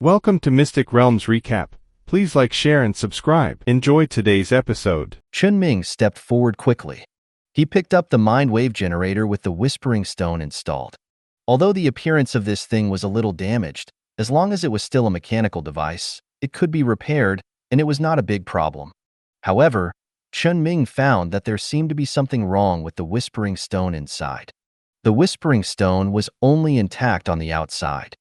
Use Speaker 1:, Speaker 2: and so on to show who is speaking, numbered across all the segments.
Speaker 1: Welcome to Mystic Realms Recap. Please like, share, and subscribe. Enjoy today's episode.
Speaker 2: Chen Ming stepped forward quickly. He picked up the mind wave generator with the Whispering Stone installed. Although the appearance of this thing was a little damaged, as long as it was still a mechanical device, it could be repaired, and it was not a big problem. However, Chen Ming found that there seemed to be something wrong with the Whispering Stone inside. The Whispering Stone was only intact on the outside.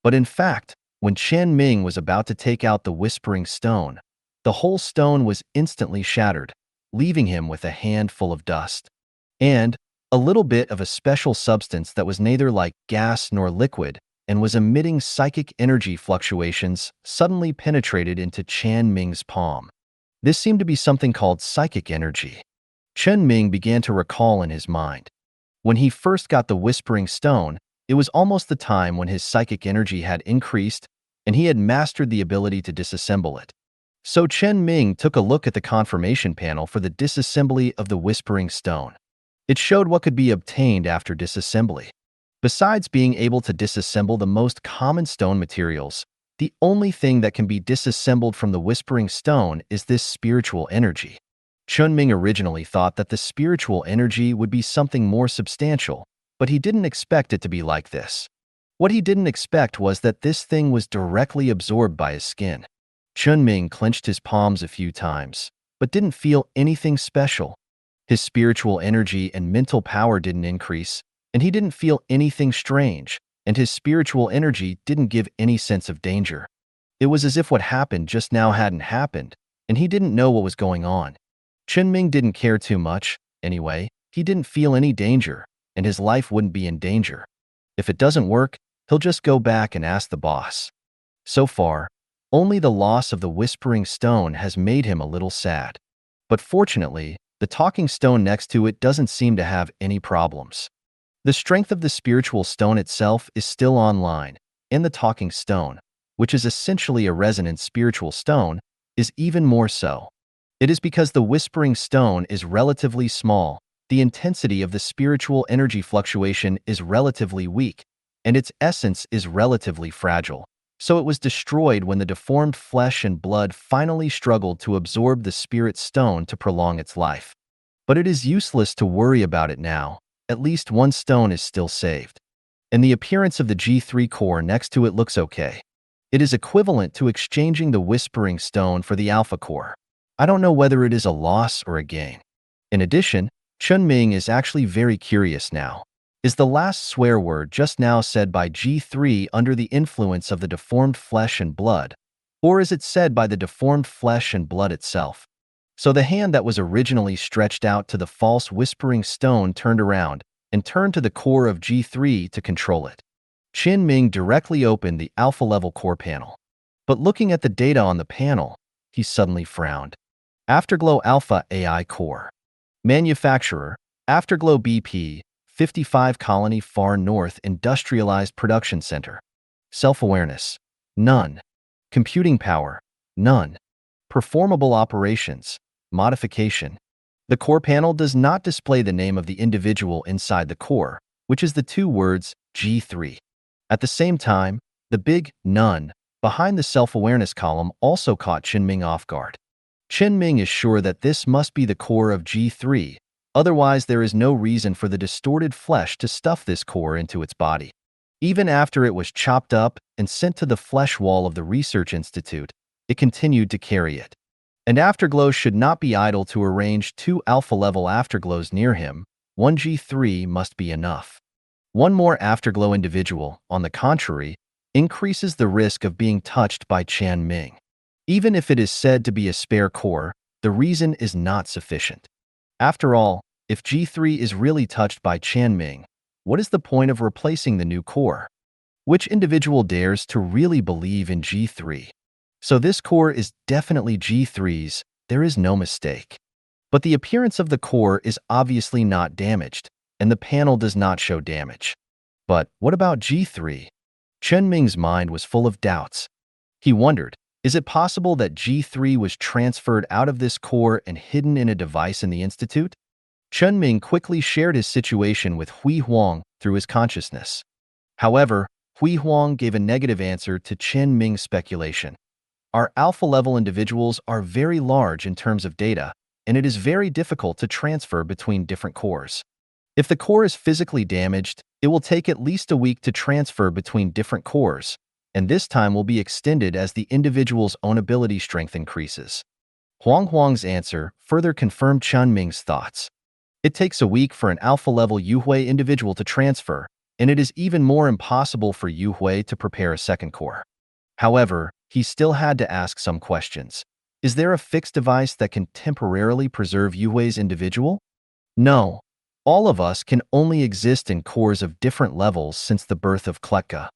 Speaker 2: But in fact, when Chen Ming was about to take out the Whispering Stone, the whole stone was instantly shattered, leaving him with a handful of dust. And a little bit of a special substance that was neither like gas nor liquid and was emitting psychic energy fluctuations suddenly penetrated into Chen Ming's palm. This seemed to be something called psychic energy. Chen Ming began to recall in his mind. When he first got the Whispering Stone, it was almost the time when his psychic energy had increased and he had mastered the ability to disassemble it. So Chen Ming took a look at the confirmation panel for the disassembly of the Whispering Stone. It showed what could be obtained after disassembly. Besides being able to disassemble the most common stone materials, the only thing that can be disassembled from the Whispering Stone is this spiritual energy. Chen Ming originally thought that the spiritual energy would be something more substantial, but he didn't expect it to be like this. What he didn't expect was that this thing was directly absorbed by his skin. Chen Ming clenched his palms a few times, but didn't feel anything special. His spiritual energy and mental power didn't increase, and he didn't feel anything strange, and his spiritual energy didn't give any sense of danger. It was as if what happened just now hadn't happened, and he didn't know what was going on. Chen Ming didn't care too much. Anyway, he didn't feel any danger, and his life wouldn't be in danger. If it doesn't work, he'll just go back and ask the boss. So far, only the loss of the Whispering Stone has made him a little sad. But fortunately, the talking stone next to it doesn't seem to have any problems. The strength of the spiritual stone itself is still online, and the talking stone, which is essentially a resonant spiritual stone, is even more so. It is because the Whispering Stone is relatively small, the intensity of the spiritual energy fluctuation is relatively weak, and its essence is relatively fragile. So it was destroyed when the deformed flesh and blood finally struggled to absorb the spirit stone to prolong its life. But it is useless to worry about it now. At least one stone is still saved. And the appearance of the G3 core next to it looks okay. It is equivalent to exchanging the Whispering Stone for the Alpha core. I don't know whether it is a loss or a gain. In addition, Chen Ming is actually very curious now. Is the last swear word just now said by G3 under the influence of the deformed flesh and blood, or is it said by the deformed flesh and blood itself? So the hand that was originally stretched out to the false Whispering Stone turned around and turned to the core of G3 to control it. Chen Ming directly opened the Alpha level core panel. But looking at the data on the panel, he suddenly frowned. Afterglow Alpha AI Core. Manufacturer, Afterglow BP, 55 Colony Far North Industrialized Production Center. Self-awareness, none. Computing power, none. Performable operations, modification. The core panel does not display the name of the individual inside the core, which is the two words G3. At the same time, the big none behind the self-awareness column also caught Chen Ming off guard. Chen Ming is sure that this must be the core of G3, otherwise there is no reason for the distorted flesh to stuff this core into its body. Even after it was chopped up and sent to the flesh wall of the research institute, it continued to carry it. And Afterglow should not be idle to arrange 2 alpha-level Afterglows near him. 1 G3 must be enough. One more Afterglow individual, on the contrary, increases the risk of being touched by Chen Ming. Even if it is said to be a spare core, the reason is not sufficient. After all, if G3 is really touched by Chen Ming, what is the point of replacing the new core? Which individual dares to really believe in G3? So this core is definitely G3's, there is no mistake. But the appearance of the core is obviously not damaged, and the panel does not show damage. But what about G3? Chen Ming's mind was full of doubts. He wondered, is it possible that G3 was transferred out of this core and hidden in a device in the institute? Chen Ming quickly shared his situation with Hui Huang through his consciousness. However, Hui Huang gave a negative answer to Chen Ming's speculation. Our alpha-level individuals are very large in terms of data, and it is very difficult to transfer between different cores. If the core is physically damaged, it will take at least a week to transfer between different cores, and this time will be extended as the individual's own ability strength increases. Huang's answer further confirmed Chen Ming's thoughts. It takes a week for an alpha-level Yuhui individual to transfer, and it is even more impossible for Yuhui to prepare a second core. However, he still had to ask some questions. Is there a fixed device that can temporarily preserve Yuhui's individual? No. All of us can only exist in cores of different levels since the birth of Kleka.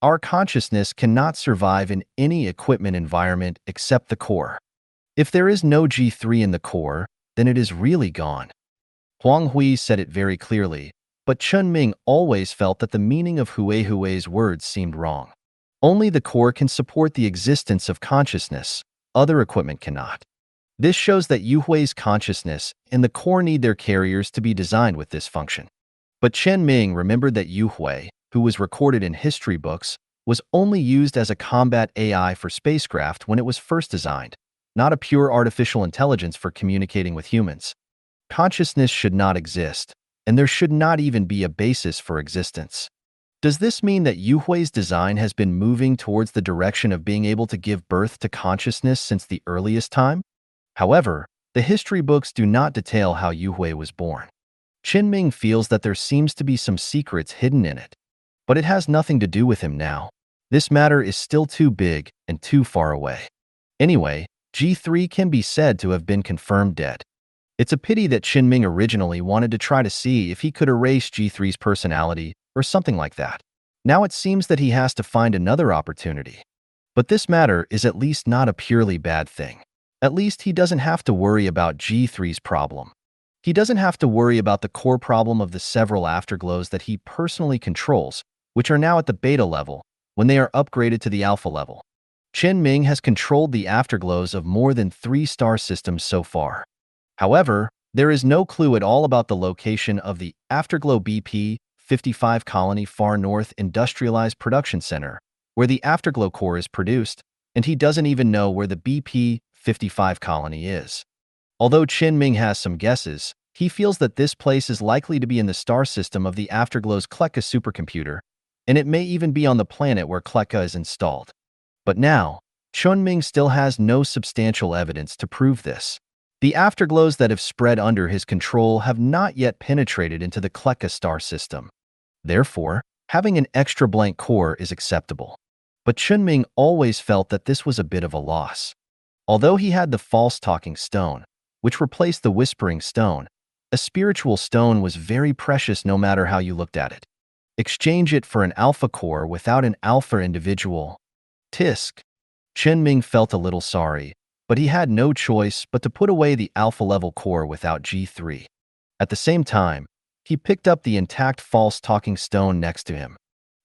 Speaker 2: Our consciousness cannot survive in any equipment environment except the core. If there is no G3 in the core, then it is really gone. Huang Hui said it very clearly, but Chen Ming always felt that the meaning of Hui's words seemed wrong. Only the core can support the existence of consciousness, other equipment cannot. This shows that Yuhui's consciousness and the core need their carriers to be designed with this function. But Chen Ming remembered that Yuhui, who was recorded in history books, was only used as a combat AI for spacecraft when it was first designed, not a pure artificial intelligence for communicating with humans. Consciousness should not exist, and there should not even be a basis for existence. Does this mean that Yuhui's design has been moving towards the direction of being able to give birth to consciousness since the earliest time? However, the history books do not detail how Yuhui was born. Chen Ming feels that there seems to be some secrets hidden in it. But it has nothing to do with him now. This matter is still too big and too far away. Anyway, G3 can be said to have been confirmed dead. It's a pity that Chen Ming originally wanted to try to see if he could erase G3's personality or something like that. Now it seems that he has to find another opportunity. But this matter is at least not a purely bad thing. At least he doesn't have to worry about G3's problem. He doesn't have to worry about the core problem of the several afterglows that he personally controls, which are now at the beta level, when they are upgraded to the alpha level. Chen Ming has controlled the afterglows of more than 3 star systems so far. However, there is no clue at all about the location of the Afterglow BP 55 Colony Far North Industrialized Production Center, where the Afterglow core is produced, and he doesn't even know where the BP 55 colony is. Although Chen Ming has some guesses, he feels that this place is likely to be in the star system of the Afterglow's Kleka supercomputer, and it may even be on the planet where Kleka is installed. But now, Chen Ming still has no substantial evidence to prove this. The afterglows that have spread under his control have not yet penetrated into the Kleka star system. Therefore, having an extra blank core is acceptable. But Chen Ming always felt that this was a bit of a loss. Although he had the false talking stone, which replaced the whispering stone, a spiritual stone was very precious no matter how you looked at it. Exchange it for an alpha core without an alpha individual. Tisk. Chen Ming felt a little sorry, but he had no choice but to put away the alpha-level core without G3. At the same time, he picked up the intact false talking stone next to him.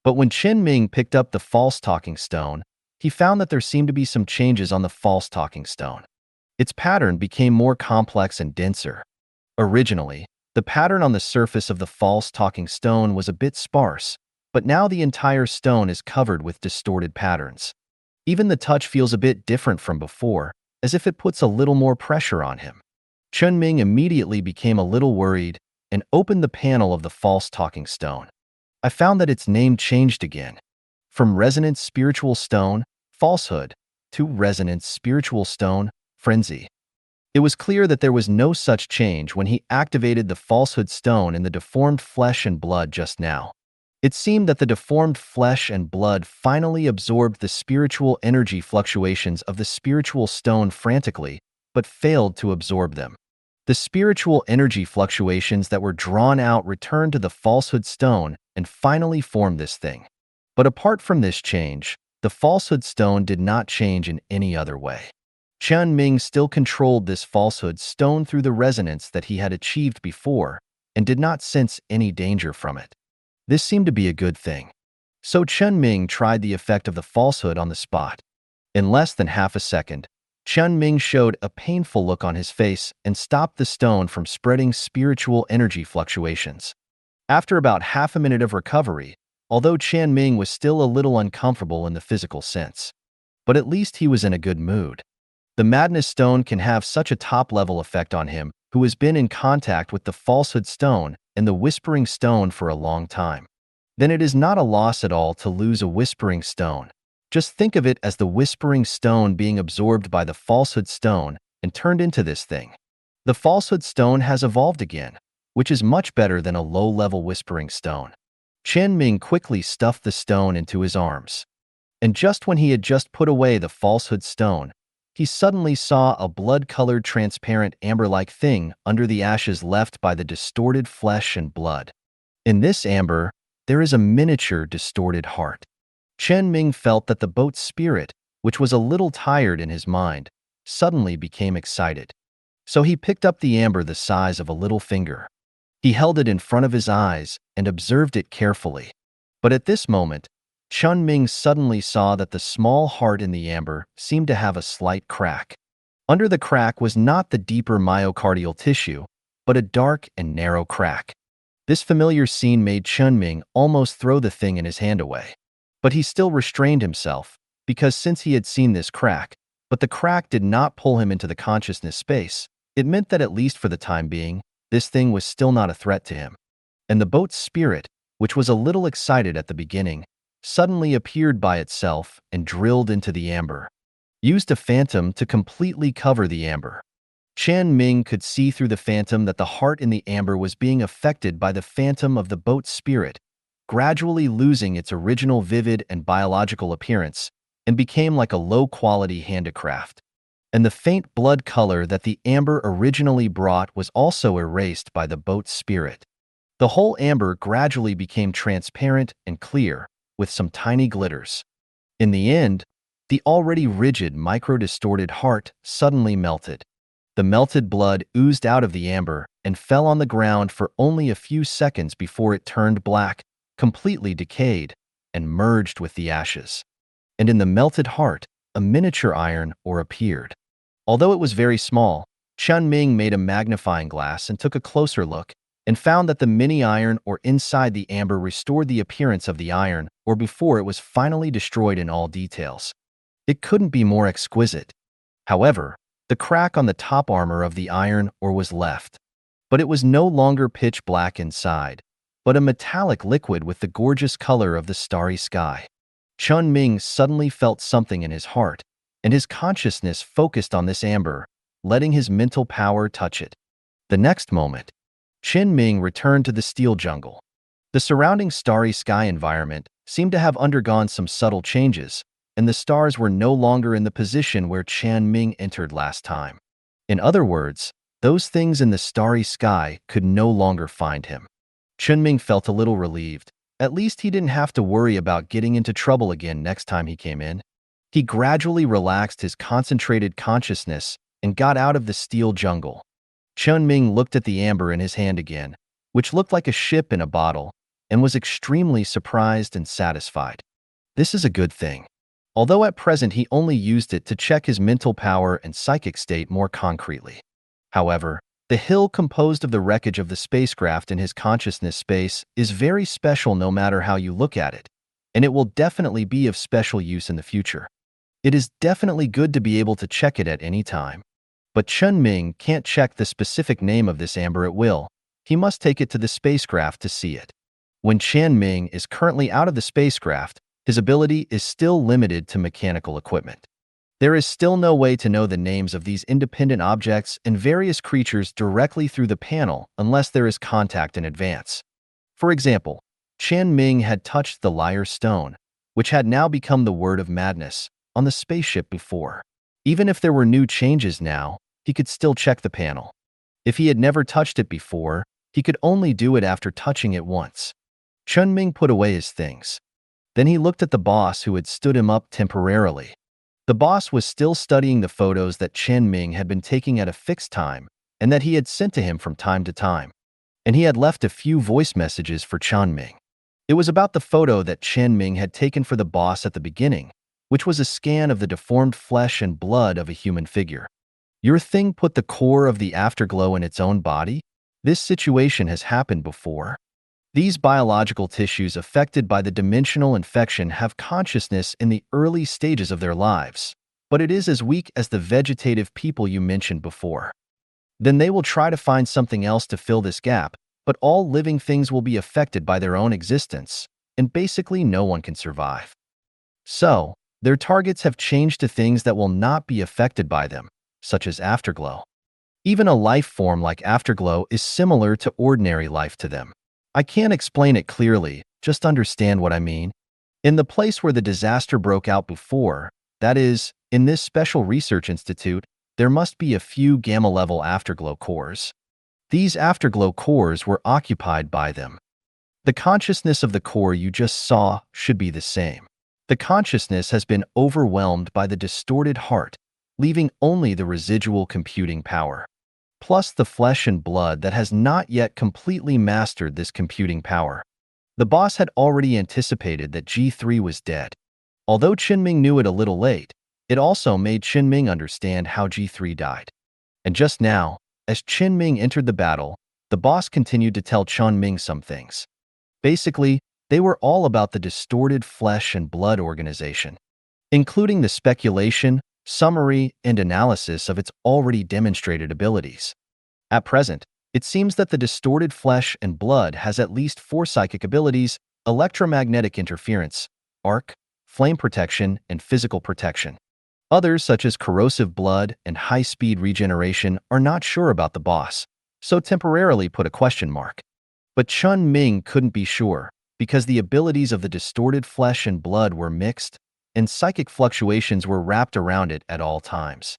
Speaker 2: But when Chen Ming picked up the false talking stone, he found that there seemed to be some changes on the false talking stone. Its pattern became more complex and denser. Originally, the pattern on the surface of the false talking stone was a bit sparse, but now the entire stone is covered with distorted patterns. Even the touch feels a bit different from before, as if it puts a little more pressure on him. Chen Ming immediately became a little worried and opened the panel of the false talking stone. I found that its name changed again. From Resonance Spiritual Stone, Falsehood, to Resonance Spiritual Stone, Frenzy. It was clear that there was no such change when he activated the Falsehood Stone in the deformed flesh and blood just now. It seemed that the deformed flesh and blood finally absorbed the spiritual energy fluctuations of the spiritual stone frantically, but failed to absorb them. The spiritual energy fluctuations that were drawn out returned to the Falsehood Stone and finally formed this thing. But apart from this change, the Falsehood Stone did not change in any other way. Chen Ming still controlled this Falsehood Stone through the resonance that he had achieved before and did not sense any danger from it. This seemed to be a good thing. So Chen Ming tried the effect of the falsehood on the spot. In less than half a second, Chen Ming showed a painful look on his face and stopped the stone from spreading spiritual energy fluctuations. After about half a minute of recovery, although Chen Ming was still a little uncomfortable in the physical sense. But at least he was in a good mood. The Madness Stone can have such a top-level effect on him, who has been in contact with the Falsehood Stone and the Whispering Stone for a long time. Then it is not a loss at all to lose a Whispering Stone. Just think of it as the Whispering Stone being absorbed by the Falsehood Stone and turned into this thing. The Falsehood Stone has evolved again, which is much better than a low-level Whispering Stone. Chen Ming quickly stuffed the stone into his arms. And just when he had just put away the Falsehood Stone, he suddenly saw a blood-colored transparent amber-like thing under the ashes left by the distorted flesh and blood. In this amber, there is a miniature distorted heart. Chen Ming felt that the boat's spirit, which was a little tired in his mind, suddenly became excited. So he picked up the amber the size of a little finger. He held it in front of his eyes and observed it carefully. But at this moment, Chen Ming suddenly saw that the small heart in the amber seemed to have a slight crack. Under the crack was not the deeper myocardial tissue, but a dark and narrow crack. This familiar scene made Chen Ming almost throw the thing in his hand away. But he still restrained himself, because since he had seen this crack, but the crack did not pull him into the consciousness space, it meant that at least for the time being, this thing was still not a threat to him. And the boat's spirit, which was a little excited at the beginning, suddenly appeared by itself and drilled into the amber. Used a phantom to completely cover the amber. Chen Ming could see through the phantom that the heart in the amber was being affected by the phantom of the boat's spirit, gradually losing its original vivid and biological appearance, and became like a low-quality handicraft. And the faint blood color that the amber originally brought was also erased by the boat's spirit. The whole amber gradually became transparent and clear, with some tiny glitters. In the end, the already rigid micro-distorted heart suddenly melted. The melted blood oozed out of the amber and fell on the ground for only a few seconds before it turned black, completely decayed, and merged with the ashes. And in the melted heart, a miniature iron ore appeared. Although it was very small, Chen Ming made a magnifying glass and took a closer look, and found that the mini iron ore inside the amber restored the appearance of the iron ore before it was finally destroyed in all details. It couldn't be more exquisite. However, the crack on the top armor of the iron ore was left. But it was no longer pitch black inside, but a metallic liquid with the gorgeous color of the starry sky. Chen Ming suddenly felt something in his heart, and his consciousness focused on this amber, letting his mental power touch it. The next moment, Chen Ming returned to the steel jungle. The surrounding starry sky environment seemed to have undergone some subtle changes, and the stars were no longer in the position where Chen Ming entered last time. In other words, those things in the starry sky could no longer find him. Chen Ming felt a little relieved. At least he didn't have to worry about getting into trouble again next time he came in. He gradually relaxed his concentrated consciousness and got out of the steel jungle. Chen Ming looked at the amber in his hand again, which looked like a ship in a bottle, and was extremely surprised and satisfied. This is a good thing. Although at present he only used it to check his mental power and psychic state more concretely. However, the hill composed of the wreckage of the spacecraft in his consciousness space is very special no matter how you look at it, and it will definitely be of special use in the future. It is definitely good to be able to check it at any time. But Chen Ming can't check the specific name of this amber at will. He must take it to the spacecraft to see it. When Chen Ming is currently out of the spacecraft, his ability is still limited to mechanical equipment. There is still no way to know the names of these independent objects and various creatures directly through the panel unless there is contact in advance. For example, Chen Ming had touched the Liar Stone, which had now become the Word of Madness, on the spaceship before. Even if there were new changes now, he could still check the panel. If he had never touched it before, he could only do it after touching it once. Chen Ming put away his things. Then he looked at the boss who had stood him up temporarily. The boss was still studying the photos that Chen Ming had been taking at a fixed time and that he had sent to him from time to time. And he had left a few voice messages for Chen Ming. It was about the photo that Chen Ming had taken for the boss at the beginning, which was a scan of the deformed flesh and blood of a human figure. Your thing put the core of the afterglow in its own body? This situation has happened before. These biological tissues affected by the dimensional infection have consciousness in the early stages of their lives, but it is as weak as the vegetative people you mentioned before. Then they will try to find something else to fill this gap, but all living things will be affected by their own existence, and basically no one can survive. So, their targets have changed to things that will not be affected by them, such as afterglow. Even a life form like afterglow is similar to ordinary life to them. I can't explain it clearly, just understand what I mean. In the place where the disaster broke out before, that is, in this special research institute, there must be a few gamma-level afterglow cores. These afterglow cores were occupied by them. The consciousness of the core you just saw should be the same. The consciousness has been overwhelmed by the distorted heart, leaving only the residual computing power, plus the flesh and blood that has not yet completely mastered this computing power. The boss had already anticipated that G3 was dead. Although Chen Ming knew it a little late, it also made Chen Ming understand how G3 died. And just now, as Chen Ming entered the battle, the boss continued to tell Chen Ming some things. Basically, they were all about the distorted flesh and blood organization, including the speculation, summary, and analysis of its already demonstrated abilities. At present, it seems that the distorted flesh and blood has at least 4 psychic abilities: electromagnetic interference, arc, flame protection, and physical protection. Others, such as corrosive blood and high-speed regeneration, are not sure about the boss, so temporarily put a question mark. But Chen Ming couldn't be sure, because the abilities of the distorted flesh and blood were mixed, and psychic fluctuations were wrapped around it at all times.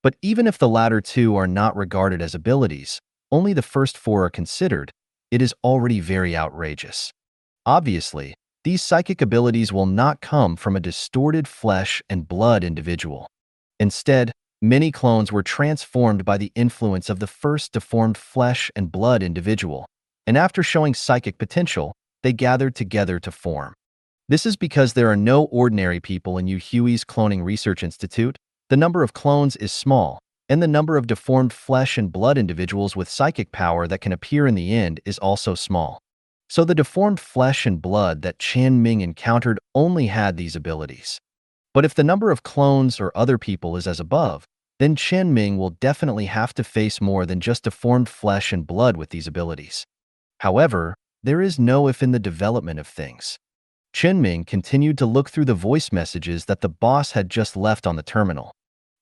Speaker 2: But even if the latter 2 are not regarded as abilities, only the first 4 are considered, it is already very outrageous. Obviously, these psychic abilities will not come from a distorted flesh and blood individual. Instead, many clones were transformed by the influence of the first deformed flesh and blood individual, and after showing psychic potential, they gathered together to form. This is because there are no ordinary people in Yu Hui's Cloning Research Institute. The number of clones is small, and the number of deformed flesh and blood individuals with psychic power that can appear in the end is also small. So the deformed flesh and blood that Chen Ming encountered only had these abilities. But if the number of clones or other people is as above, then Chen Ming will definitely have to face more than just deformed flesh and blood with these abilities. However, there is no if in the development of things. Chen Ming continued to look through the voice messages that the boss had just left on the terminal.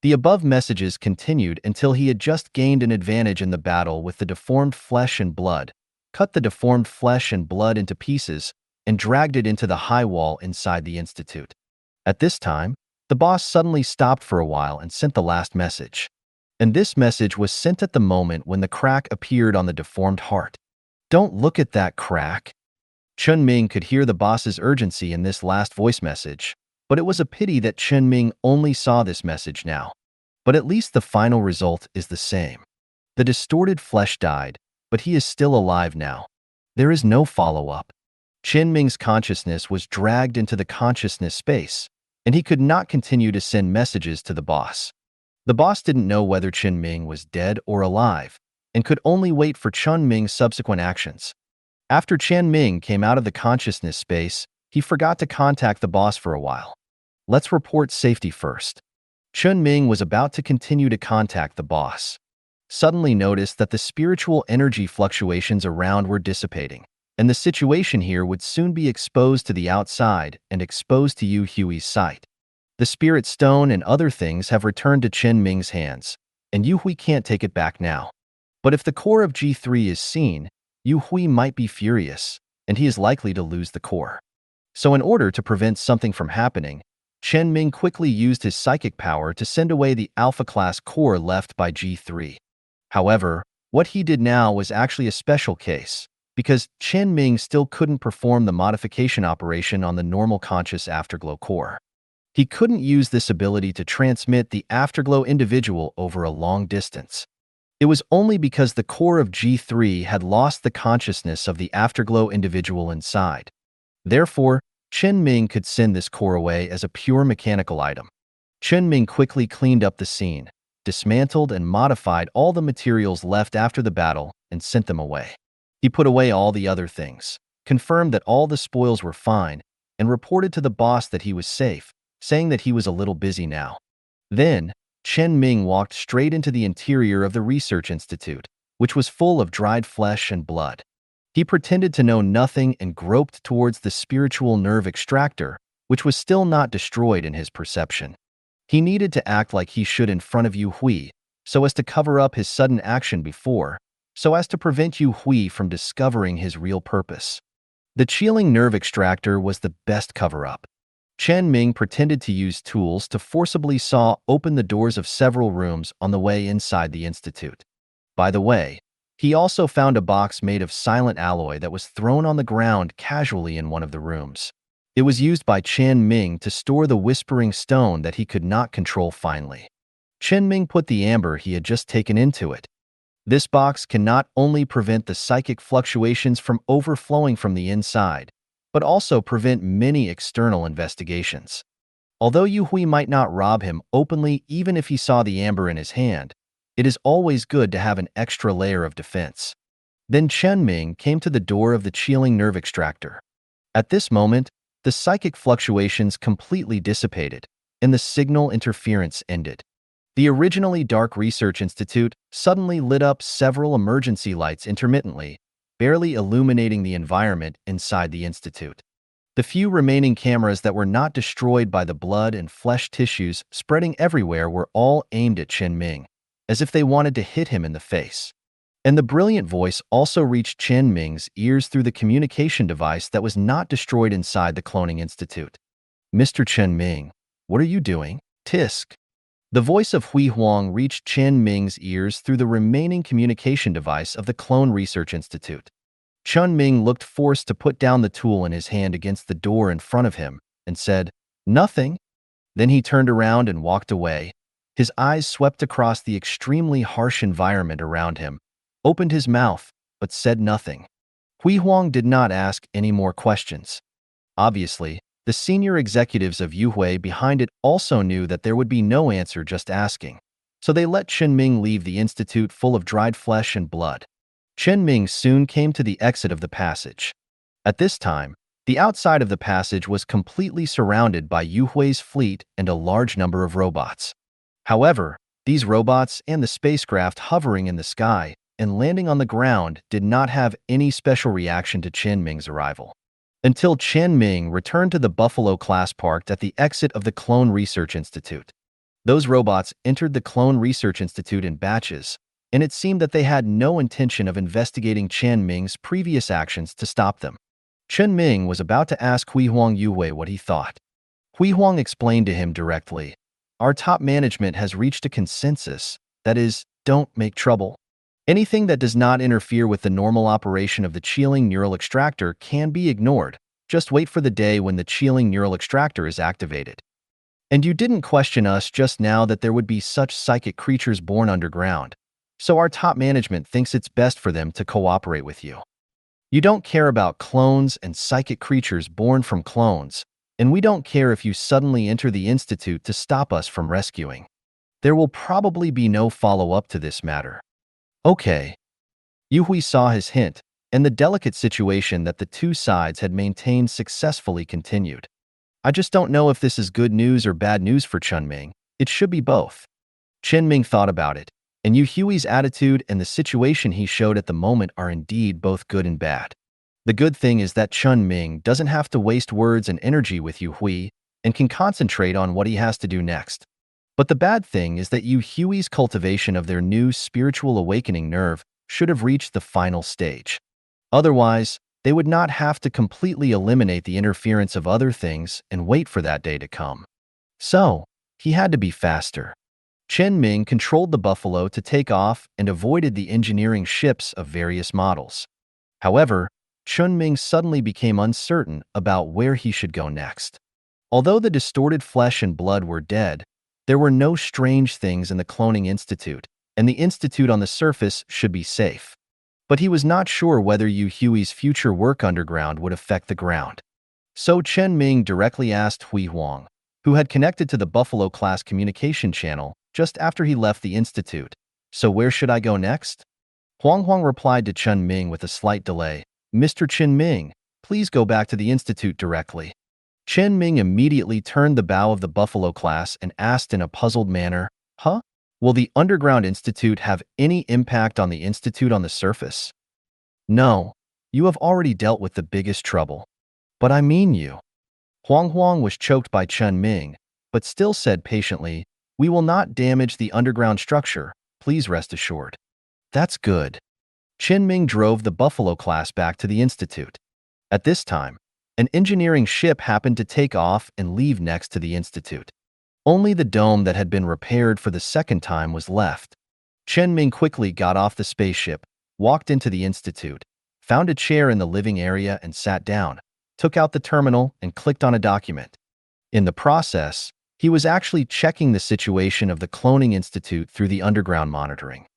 Speaker 2: The above messages continued until he had just gained an advantage in the battle with the deformed flesh and blood, cut the deformed flesh and blood into pieces, and dragged it into the high wall inside the institute. At this time, the boss suddenly stopped for a while and sent the last message. And this message was sent at the moment when the crack appeared on the deformed heart. "Don't look at that crack." Chen Ming could hear the boss's urgency in this last voice message, but it was a pity that Chen Ming only saw this message now. But at least the final result is the same. The distorted flesh died, but he is still alive now. There is no follow-up. Chen Ming's consciousness was dragged into the consciousness space, and he could not continue to send messages to the boss. The boss didn't know whether Chen Ming was dead or alive, and could only wait for Chen Ming's subsequent actions. After Chen Ming came out of the consciousness space, he forgot to contact the boss for a while. Let's report safety first. Chen Ming was about to continue to contact the boss. Suddenly noticed that the spiritual energy fluctuations around were dissipating, and the situation here would soon be exposed to the outside and exposed to Yu Hui's sight. The spirit stone and other things have returned to Chen Ming's hands, and Yu Hui can't take it back now. But if the core of G3 is seen, Yu Hui might be furious, and he is likely to lose the core. So in order to prevent something from happening, Chen Ming quickly used his psychic power to send away the alpha-class core left by G3. However, what he did now was actually a special case, because Chen Ming still couldn't perform the modification operation on the normal conscious afterglow core. He couldn't use this ability to transmit the afterglow individual over a long distance. It was only because the core of G3 had lost the consciousness of the afterglow individual inside. Therefore, Chen Ming could send this core away as a pure mechanical item. Chen Ming quickly cleaned up the scene, dismantled and modified all the materials left after the battle, and sent them away. He put away all the other things, confirmed that all the spoils were fine, and reported to the boss that he was safe, saying that he was a little busy now. Then, Chen Ming walked straight into the interior of the research institute, which was full of dried flesh and blood. He pretended to know nothing and groped towards the spiritual nerve extractor, which was still not destroyed in his perception. He needed to act like he should in front of Yu Hui, so as to cover up his sudden action before, so as to prevent Yu Hui from discovering his real purpose. The chilling nerve extractor was the best cover-up. Chen Ming pretended to use tools to forcibly saw open the doors of several rooms on the way inside the institute. By the way, he also found a box made of silent alloy that was thrown on the ground casually in one of the rooms. It was used by Chen Ming to store the whispering stone that he could not control finally. Chen Ming put the amber he had just taken into it. This box can not only prevent the psychic fluctuations from overflowing from the inside, but also prevent many external investigations. Although Yu Hui might not rob him openly even if he saw the amber in his hand, it is always good to have an extra layer of defense. Then Chen Ming came to the door of the chilling nerve extractor. At this moment, the psychic fluctuations completely dissipated, and the signal interference ended. The originally dark research institute suddenly lit up several emergency lights intermittently, barely illuminating the environment inside the institute. The few remaining cameras that were not destroyed by the blood and flesh tissues spreading everywhere were all aimed at Chen Ming, as if they wanted to hit him in the face. And the brilliant voice also reached Chen Ming's ears through the communication device that was not destroyed inside the cloning institute. "Mr. Chen Ming, what are you doing?" Tisk. The voice of Hui Huang reached Chen Ming's ears through the remaining communication device of the Clone Research Institute. Chen Ming looked forced to put down the tool in his hand against the door in front of him and said, "Nothing." Then he turned around and walked away. His eyes swept across the extremely harsh environment around him, opened his mouth, but said nothing. Hui Huang did not ask any more questions. Obviously, the senior executives of Yuhui behind it also knew that there would be no answer just asking, so they let Chen Ming leave the institute full of dried flesh and blood. Chen Ming soon came to the exit of the passage. At this time, the outside of the passage was completely surrounded by Yuhui's fleet and a large number of robots. However, these robots and the spacecraft hovering in the sky and landing on the ground did not have any special reaction to Chen Ming's arrival. Until Chen Ming returned to the Buffalo class parked at the exit of the Clone Research Institute. Those robots entered the Clone Research Institute in batches, and it seemed that they had no intention of investigating Chen Ming's previous actions to stop them. Chen Ming was about to ask Hui Huang Yue what he thought. Hui Huang explained to him directly, "Our top management has reached a consensus, that is, don't make trouble. Anything that does not interfere with the normal operation of the chilling neural extractor can be ignored. Just wait for the day when the chilling neural extractor is activated. And you didn't question us just now that there would be such psychic creatures born underground, so our top management thinks it's best for them to cooperate with you. You don't care about clones and psychic creatures born from clones, and we don't care if you suddenly enter the Institute to stop us from rescuing. There will probably be no follow-up to this matter." Okay. Yuhui saw his hint, and the delicate situation that the two sides had maintained successfully continued. "I just don't know if this is good news or bad news for Chen Ming. It should be both." Chen Ming thought about it, and Yuhui's attitude and the situation he showed at the moment are indeed both good and bad. The good thing is that Chen Ming doesn't have to waste words and energy with Yuhui and can concentrate on what he has to do next. But the bad thing is that Yuhui's cultivation of their new spiritual awakening nerve should have reached the final stage. Otherwise, they would not have to completely eliminate the interference of other things and wait for that day to come. So, he had to be faster. Chen Ming controlled the Buffalo to take off and avoided the engineering ships of various models. However, Chen Ming suddenly became uncertain about where he should go next. Although the distorted flesh and blood were dead, there were no strange things in the Cloning Institute, and the Institute on the surface should be safe. But he was not sure whether Yu Hui's future work underground would affect the ground. So Chen Ming directly asked Hui Huang, who had connected to the Buffalo class communication channel just after he left the Institute, "So where should I go next?" Huang replied to Chen Ming with a slight delay, "Mr. Chen Ming, Please go back to the Institute directly." Chen Ming immediately turned the bow of the Buffalo class and asked in a puzzled manner, "Huh? Will the Underground Institute have any impact on the Institute on the surface?" "No, you have already dealt with the biggest trouble." "But I mean you." Huang was choked by Chen Ming, but still said patiently, "We will not damage the underground structure, please rest assured." "That's good." Chen Ming drove the Buffalo class back to the Institute. At this time, an engineering ship happened to take off and leave next to the Institute. Only the dome that had been repaired for the second time was left. Chen Ming quickly got off the spaceship, walked into the Institute, found a chair in the living area and sat down, took out the terminal and clicked on a document. In the process, he was actually checking the situation of the Cloning Institute through the underground monitoring.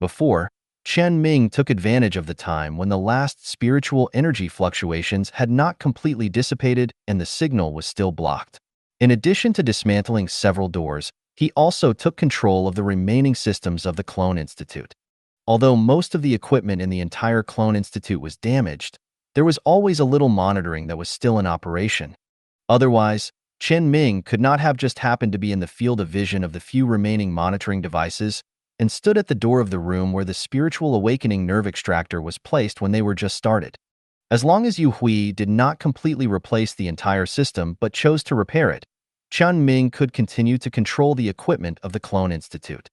Speaker 2: Before, Chen Ming took advantage of the time when the last spiritual energy fluctuations had not completely dissipated and the signal was still blocked. In addition to dismantling several doors, he also took control of the remaining systems of the Clone Institute. Although most of the equipment in the entire Clone Institute was damaged, there was always a little monitoring that was still in operation. Otherwise, Chen Ming could not have just happened to be in the field of vision of the few remaining monitoring devices and stood at the door of the room where the spiritual awakening nerve extractor was placed when they were just started. As long as Yu Hui did not completely replace the entire system but chose to repair it, Chen Ming could continue to control the equipment of the Clone Institute.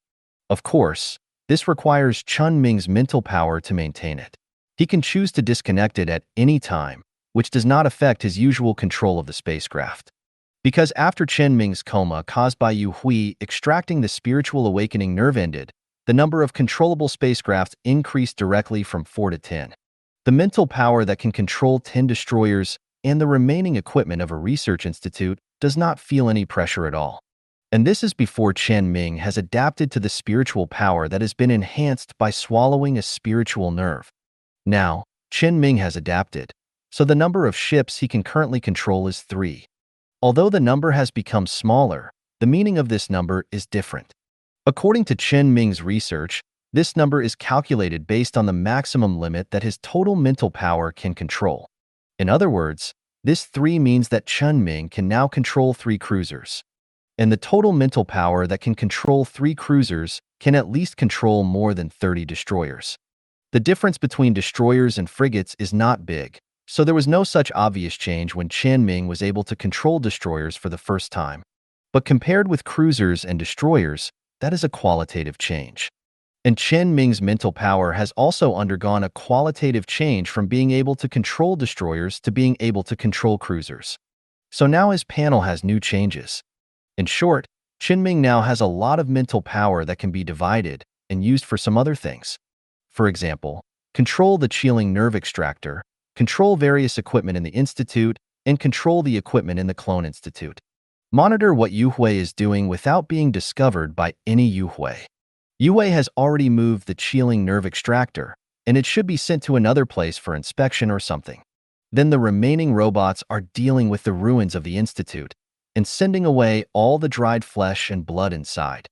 Speaker 2: Of course, this requires Chen Ming's mental power to maintain it. He can choose to disconnect it at any time, which does not affect his usual control of the spacecraft. Because after Chen Ming's coma caused by Yu Hui extracting the spiritual awakening nerve ended, the number of controllable spacecraft increased directly from 4 to 10. The mental power that can control 10 destroyers and the remaining equipment of a research institute does not feel any pressure at all. And this is before Chen Ming has adapted to the spiritual power that has been enhanced by swallowing a spiritual nerve. Now, Chen Ming has adapted, so the number of ships he can currently control is 3. Although the number has become smaller, the meaning of this number is different. According to Chen Ming's research, this number is calculated based on the maximum limit that his total mental power can control. In other words, this 3 means that Chen Ming can now control 3 cruisers. And the total mental power that can control 3 cruisers can at least control more than 30 destroyers. The difference between destroyers and frigates is not big, so there was no such obvious change when Chen Ming was able to control destroyers for the first time. But compared with cruisers and destroyers, that is a qualitative change. And Chen Ming's mental power has also undergone a qualitative change from being able to control destroyers to being able to control cruisers. So now his panel has new changes. In short, Chen Ming now has a lot of mental power that can be divided and used for some other things. For example, control the chilling nerve extractor, control various equipment in the Institute, and control the equipment in the Clone Institute. Monitor what Yu Hui is doing without being discovered by any Yu Hui. Yu Hui has already moved the chilling nerve extractor, and it should be sent to another place for inspection or something. Then the remaining robots are dealing with the ruins of the Institute and sending away all the dried flesh and blood inside.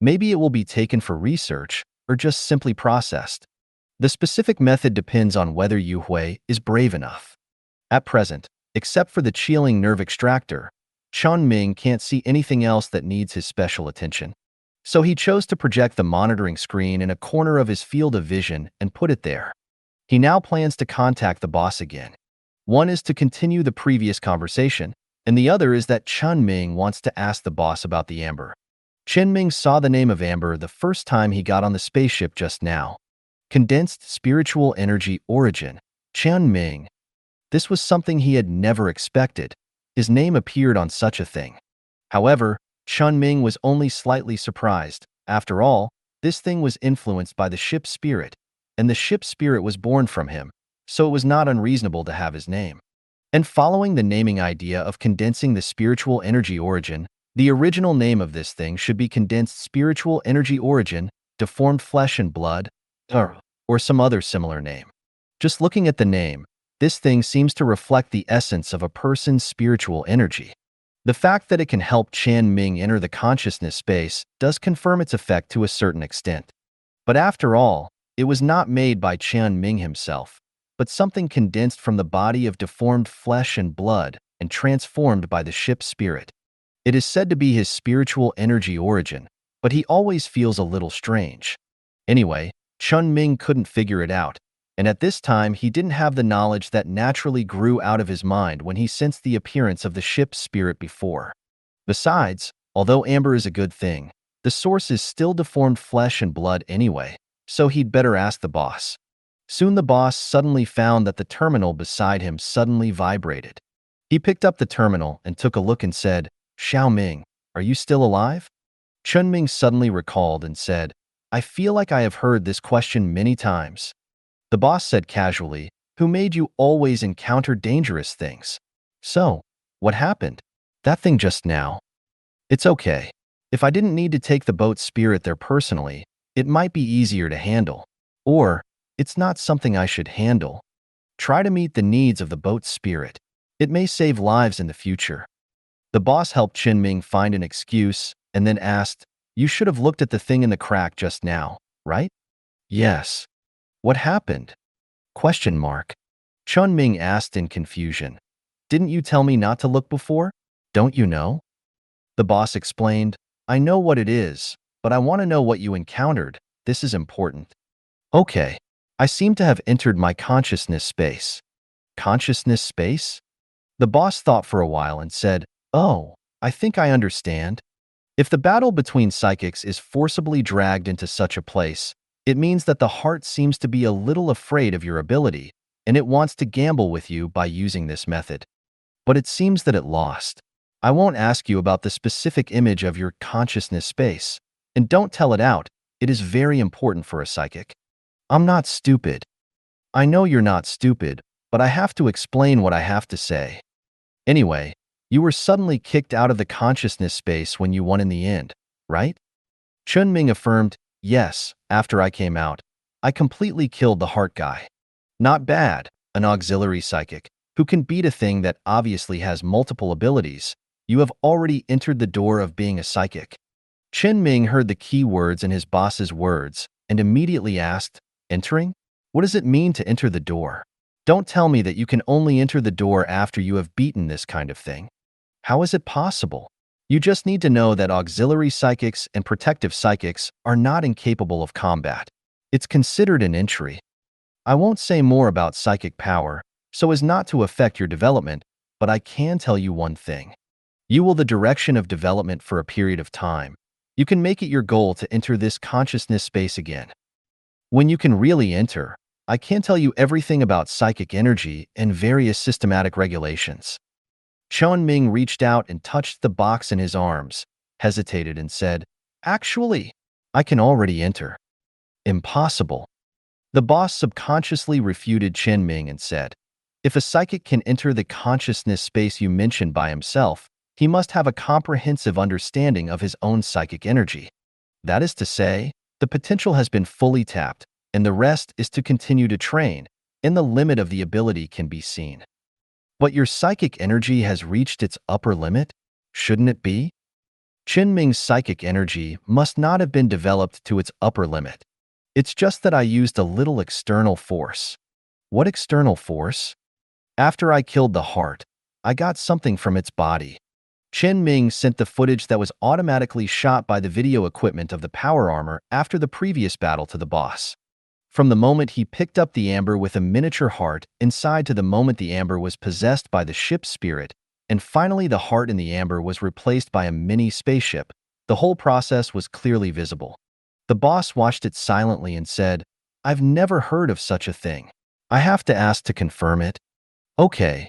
Speaker 2: Maybe it will be taken for research or just simply processed. The specific method depends on whether Yu Hui is brave enough. At present, except for the chilling nerve extractor, Chen Ming can't see anything else that needs his special attention. So he chose to project the monitoring screen in a corner of his field of vision and put it there. He now plans to contact the boss again. One is to continue the previous conversation, and the other is that Chen Ming wants to ask the boss about the amber. Chen Ming saw the name of amber the first time he got on the spaceship just now. Condensed spiritual energy origin, Chen Ming. This was something he had never expected. His name appeared on such a thing. However, Chen Ming was only slightly surprised. After all, this thing was influenced by the ship's spirit, and the ship's spirit was born from him, so it was not unreasonable to have his name. And following the naming idea of condensing the spiritual energy origin, the original name of this thing should be condensed spiritual energy origin, deformed flesh and blood, or some other similar name. Just looking at the name, this thing seems to reflect the essence of a person's spiritual energy. The fact that it can help Chen Ming enter the consciousness space does confirm its effect to a certain extent. But after all, it was not made by Chen Ming himself. but something condensed from the body of deformed flesh and blood and transformed by the ship's spirit. It is said to be his spiritual energy origin, but he always feels a little strange. Anyway, Chen Ming couldn't figure it out, and at this time he didn't have the knowledge that naturally grew out of his mind when he sensed the appearance of the ship's spirit before. Besides, although amber is a good thing, the source is still deformed flesh and blood anyway, so he'd better ask the boss. Soon the boss suddenly found that the terminal beside him suddenly vibrated. He picked up the terminal and took a look and said, "Xiao Ming, are you still alive?" Chen Ming suddenly recalled and said, "I feel like I have heard this question many times." The boss said casually, "Who made you always encounter dangerous things?" "So, what happened?" "That thing just now." "It's okay. If I didn't need to take the boat's spirit there personally, it might be easier to handle. Or, it's not something I should handle. Try to meet the needs of the boat's spirit. It may save lives in the future." The boss helped Chen Ming find an excuse and then asked, "You should have looked at the thing in the crack just now, right?" "Yes." "What happened?" Question mark. Chen Ming asked in confusion. "Didn't you tell me not to look before? Don't you know?" The boss explained, "I know what it is, but I want to know what you encountered. This is important." "Okay. I seem to have entered my consciousness space." "Consciousness space?" The boss thought for a while and said, "Oh, I think I understand. If the battle between psychics is forcibly dragged into such a place, it means that the heart seems to be a little afraid of your ability, and it wants to gamble with you by using this method. But it seems that it lost. I won't ask you about the specific image of your consciousness space, and don't tell it out. It is very important for a psychic." "I'm not stupid." "I know you're not stupid, but I have to explain what I have to say. Anyway, you were suddenly kicked out of the consciousness space when you won in the end, right?" Chen Ming affirmed, "Yes, after I came out, I completely killed the heart guy." "Not bad, an auxiliary psychic, who can beat a thing that obviously has multiple abilities. You have already entered the door of being a psychic." Chen Ming heard the key words in his boss's words and immediately asked, "Entering? What does it mean to enter the door? Don't tell me that you can only enter the door after you have beaten this kind of thing. How is it possible? You just need to know that auxiliary psychics and protective psychics are not incapable of combat. It's considered an entry. I won't say more about psychic power, so as not to affect your development, but I can tell you one thing. You will the direction of development for a period of time. You can make it your goal to enter this consciousness space again. When you can really enter, I can tell you everything about psychic energy and various systematic regulations." Chen Ming reached out and touched the box in his arms, hesitated and said, "Actually, I can already enter." "Impossible." The boss subconsciously refuted Chen Ming and said, "If a psychic can enter the consciousness space you mentioned by himself, he must have a comprehensive understanding of his own psychic energy. That is to say, the potential has been fully tapped, and the rest is to continue to train, and the limit of the ability can be seen." "But your psychic energy has reached its upper limit? Shouldn't it be?" "Chen Ming's psychic energy must not have been developed to its upper limit. It's just that I used a little external force." "What external force?" "After I killed the heart, I got something from its body." Chen Ming sent the footage that was automatically shot by the video equipment of the power armor after the previous battle to the boss. From the moment he picked up the amber with a miniature heart inside to the moment the amber was possessed by the ship's spirit, and finally the heart in the amber was replaced by a mini spaceship, the whole process was clearly visible. The boss watched it silently and said, "I've never heard of such a thing. I have to ask to confirm it." "Okay."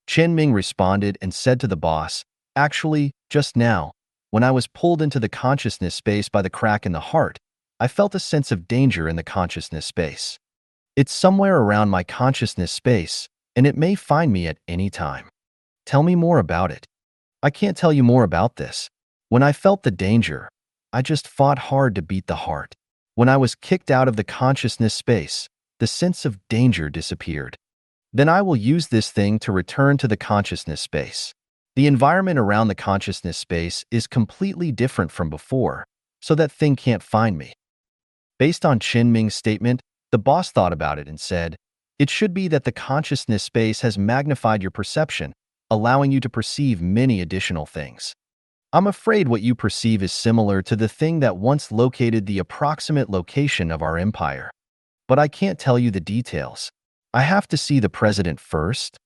Speaker 2: Chen Ming responded and said to the boss, "Actually, just now, when I was pulled into the consciousness space by the crack in the heart, I felt a sense of danger in the consciousness space. It's somewhere around my consciousness space, and it may find me at any time." "Tell me more about it." "I can't tell you more about this. When I felt the danger, I just fought hard to beat the heart. When I was kicked out of the consciousness space, the sense of danger disappeared. Then I will use this thing to return to the consciousness space. The environment around the consciousness space is completely different from before, so that thing can't find me." Based on Chen Ming's statement, the boss thought about it and said, It should be that the consciousness space has magnified your perception, allowing you to perceive many additional things. I'm afraid what you perceive is similar to the thing that once located the approximate location of our empire. But I can't tell you the details. I have to see the president first.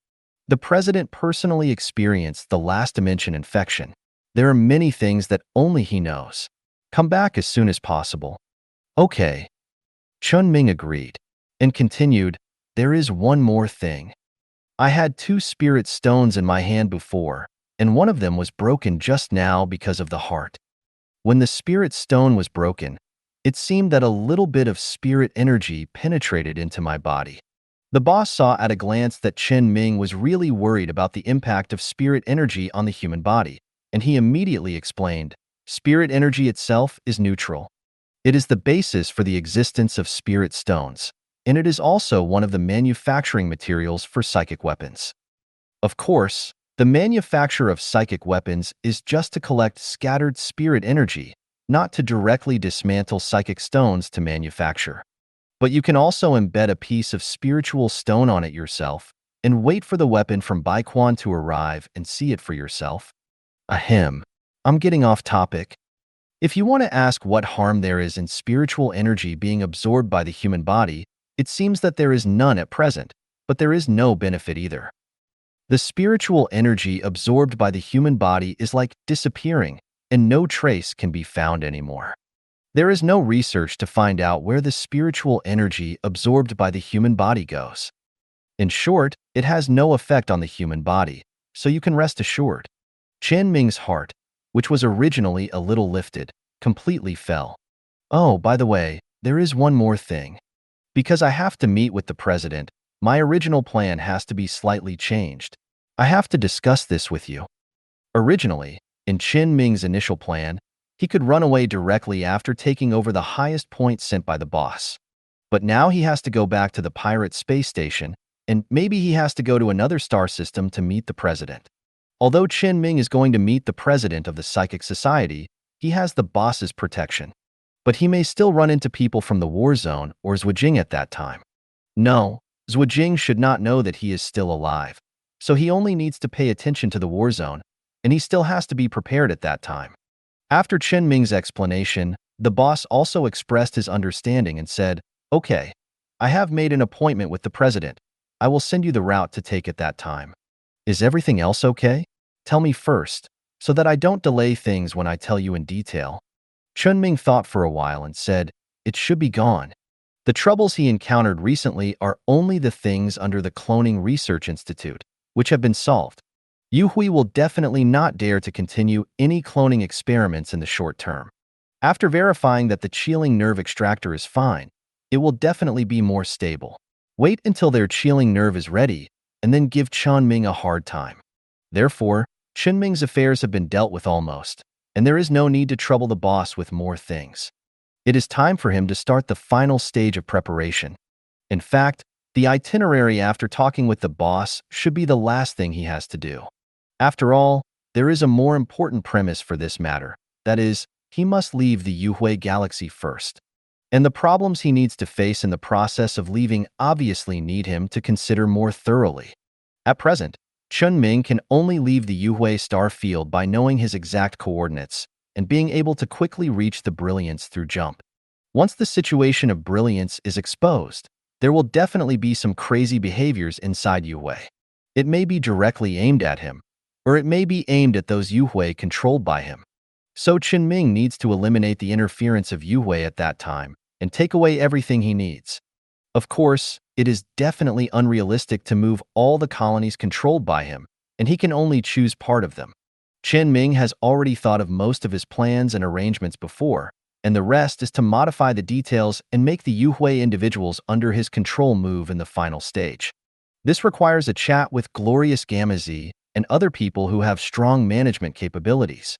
Speaker 2: The president personally experienced the last dimension infection. There are many things that only he knows. Come back as soon as possible. Okay. Chen Ming agreed and continued, there is one more thing. I had 2 spirit stones in my hand before, and one of them was broken just now because of the heart. When the spirit stone was broken, it seemed that a little bit of spirit energy penetrated into my body. The boss saw at a glance that Chen Ming was really worried about the impact of spirit energy on the human body, and he immediately explained, spirit energy itself is neutral. It is the basis for the existence of spirit stones, and it is also one of the manufacturing materials for psychic weapons. Of course, the manufacture of psychic weapons is just to collect scattered spirit energy, not to directly dismantle psychic stones to manufacture. But you can also embed a piece of spiritual stone on it yourself and wait for the weapon from Baiquan to arrive and see it for yourself. Ahem. I'm getting off topic. If you want to ask what harm there is in spiritual energy being absorbed by the human body, it seems that there is none at present, but there is no benefit either. The spiritual energy absorbed by the human body is like disappearing, and no trace can be found anymore. There is no research to find out where the spiritual energy absorbed by the human body goes. In short, it has no effect on the human body, so you can rest assured. Chen Ming's heart, which was originally a little lifted, completely fell. Oh, by the way, there is one more thing. Because I have to meet with the president, my original plan has to be slightly changed. I have to discuss this with you. Originally, in Chen Ming's initial plan, he could run away directly after taking over the highest point sent by the boss. But now he has to go back to the pirate space station, and maybe he has to go to another star system to meet the president. Although Chen Ming is going to meet the president of the Psychic Society, he has the boss's protection. But he may still run into people from the war zone or Zhuijing at that time. No, Zhuijing should not know that he is still alive, so he only needs to pay attention to the war zone, and he still has to be prepared at that time. After Chen Ming's explanation, the boss also expressed his understanding and said, okay, I have made an appointment with the president. I will send you the route to take at that time. Is everything else okay? Tell me first, so that I don't delay things when I tell you in detail. Chen Ming thought for a while and said, it should be gone. The troubles he encountered recently are only the things under the Cloning Research Institute, which have been solved. Yu Hui will definitely not dare to continue any cloning experiments in the short term. After verifying that the chilling nerve extractor is fine, it will definitely be more stable. Wait until their chilling nerve is ready, and then give Chen Ming a hard time. Therefore, Chen Ming's affairs have been dealt with almost, and there is no need to trouble the boss with more things. It is time for him to start the final stage of preparation. In fact, the itinerary after talking with the boss should be the last thing he has to do. After all, there is a more important premise for this matter. That is, he must leave the Yuhui galaxy first. And the problems he needs to face in the process of leaving obviously need him to consider more thoroughly. At present, Chen Ming can only leave the Yuhui star field by knowing his exact coordinates and being able to quickly reach the brilliance through jump. Once the situation of brilliance is exposed, there will definitely be some crazy behaviors inside Yuhui. It may be directly aimed at him, or it may be aimed at those Yuhui controlled by him. So Chen Ming needs to eliminate the interference of Yuhui at that time and take away everything he needs. Of course, it is definitely unrealistic to move all the colonies controlled by him, and he can only choose part of them. Chen Ming has already thought of most of his plans and arrangements before, and the rest is to modify the details and make the Yuhui individuals under his control move in the final stage. This requires a chat with Glorious Gamma Z and other people who have strong management capabilities.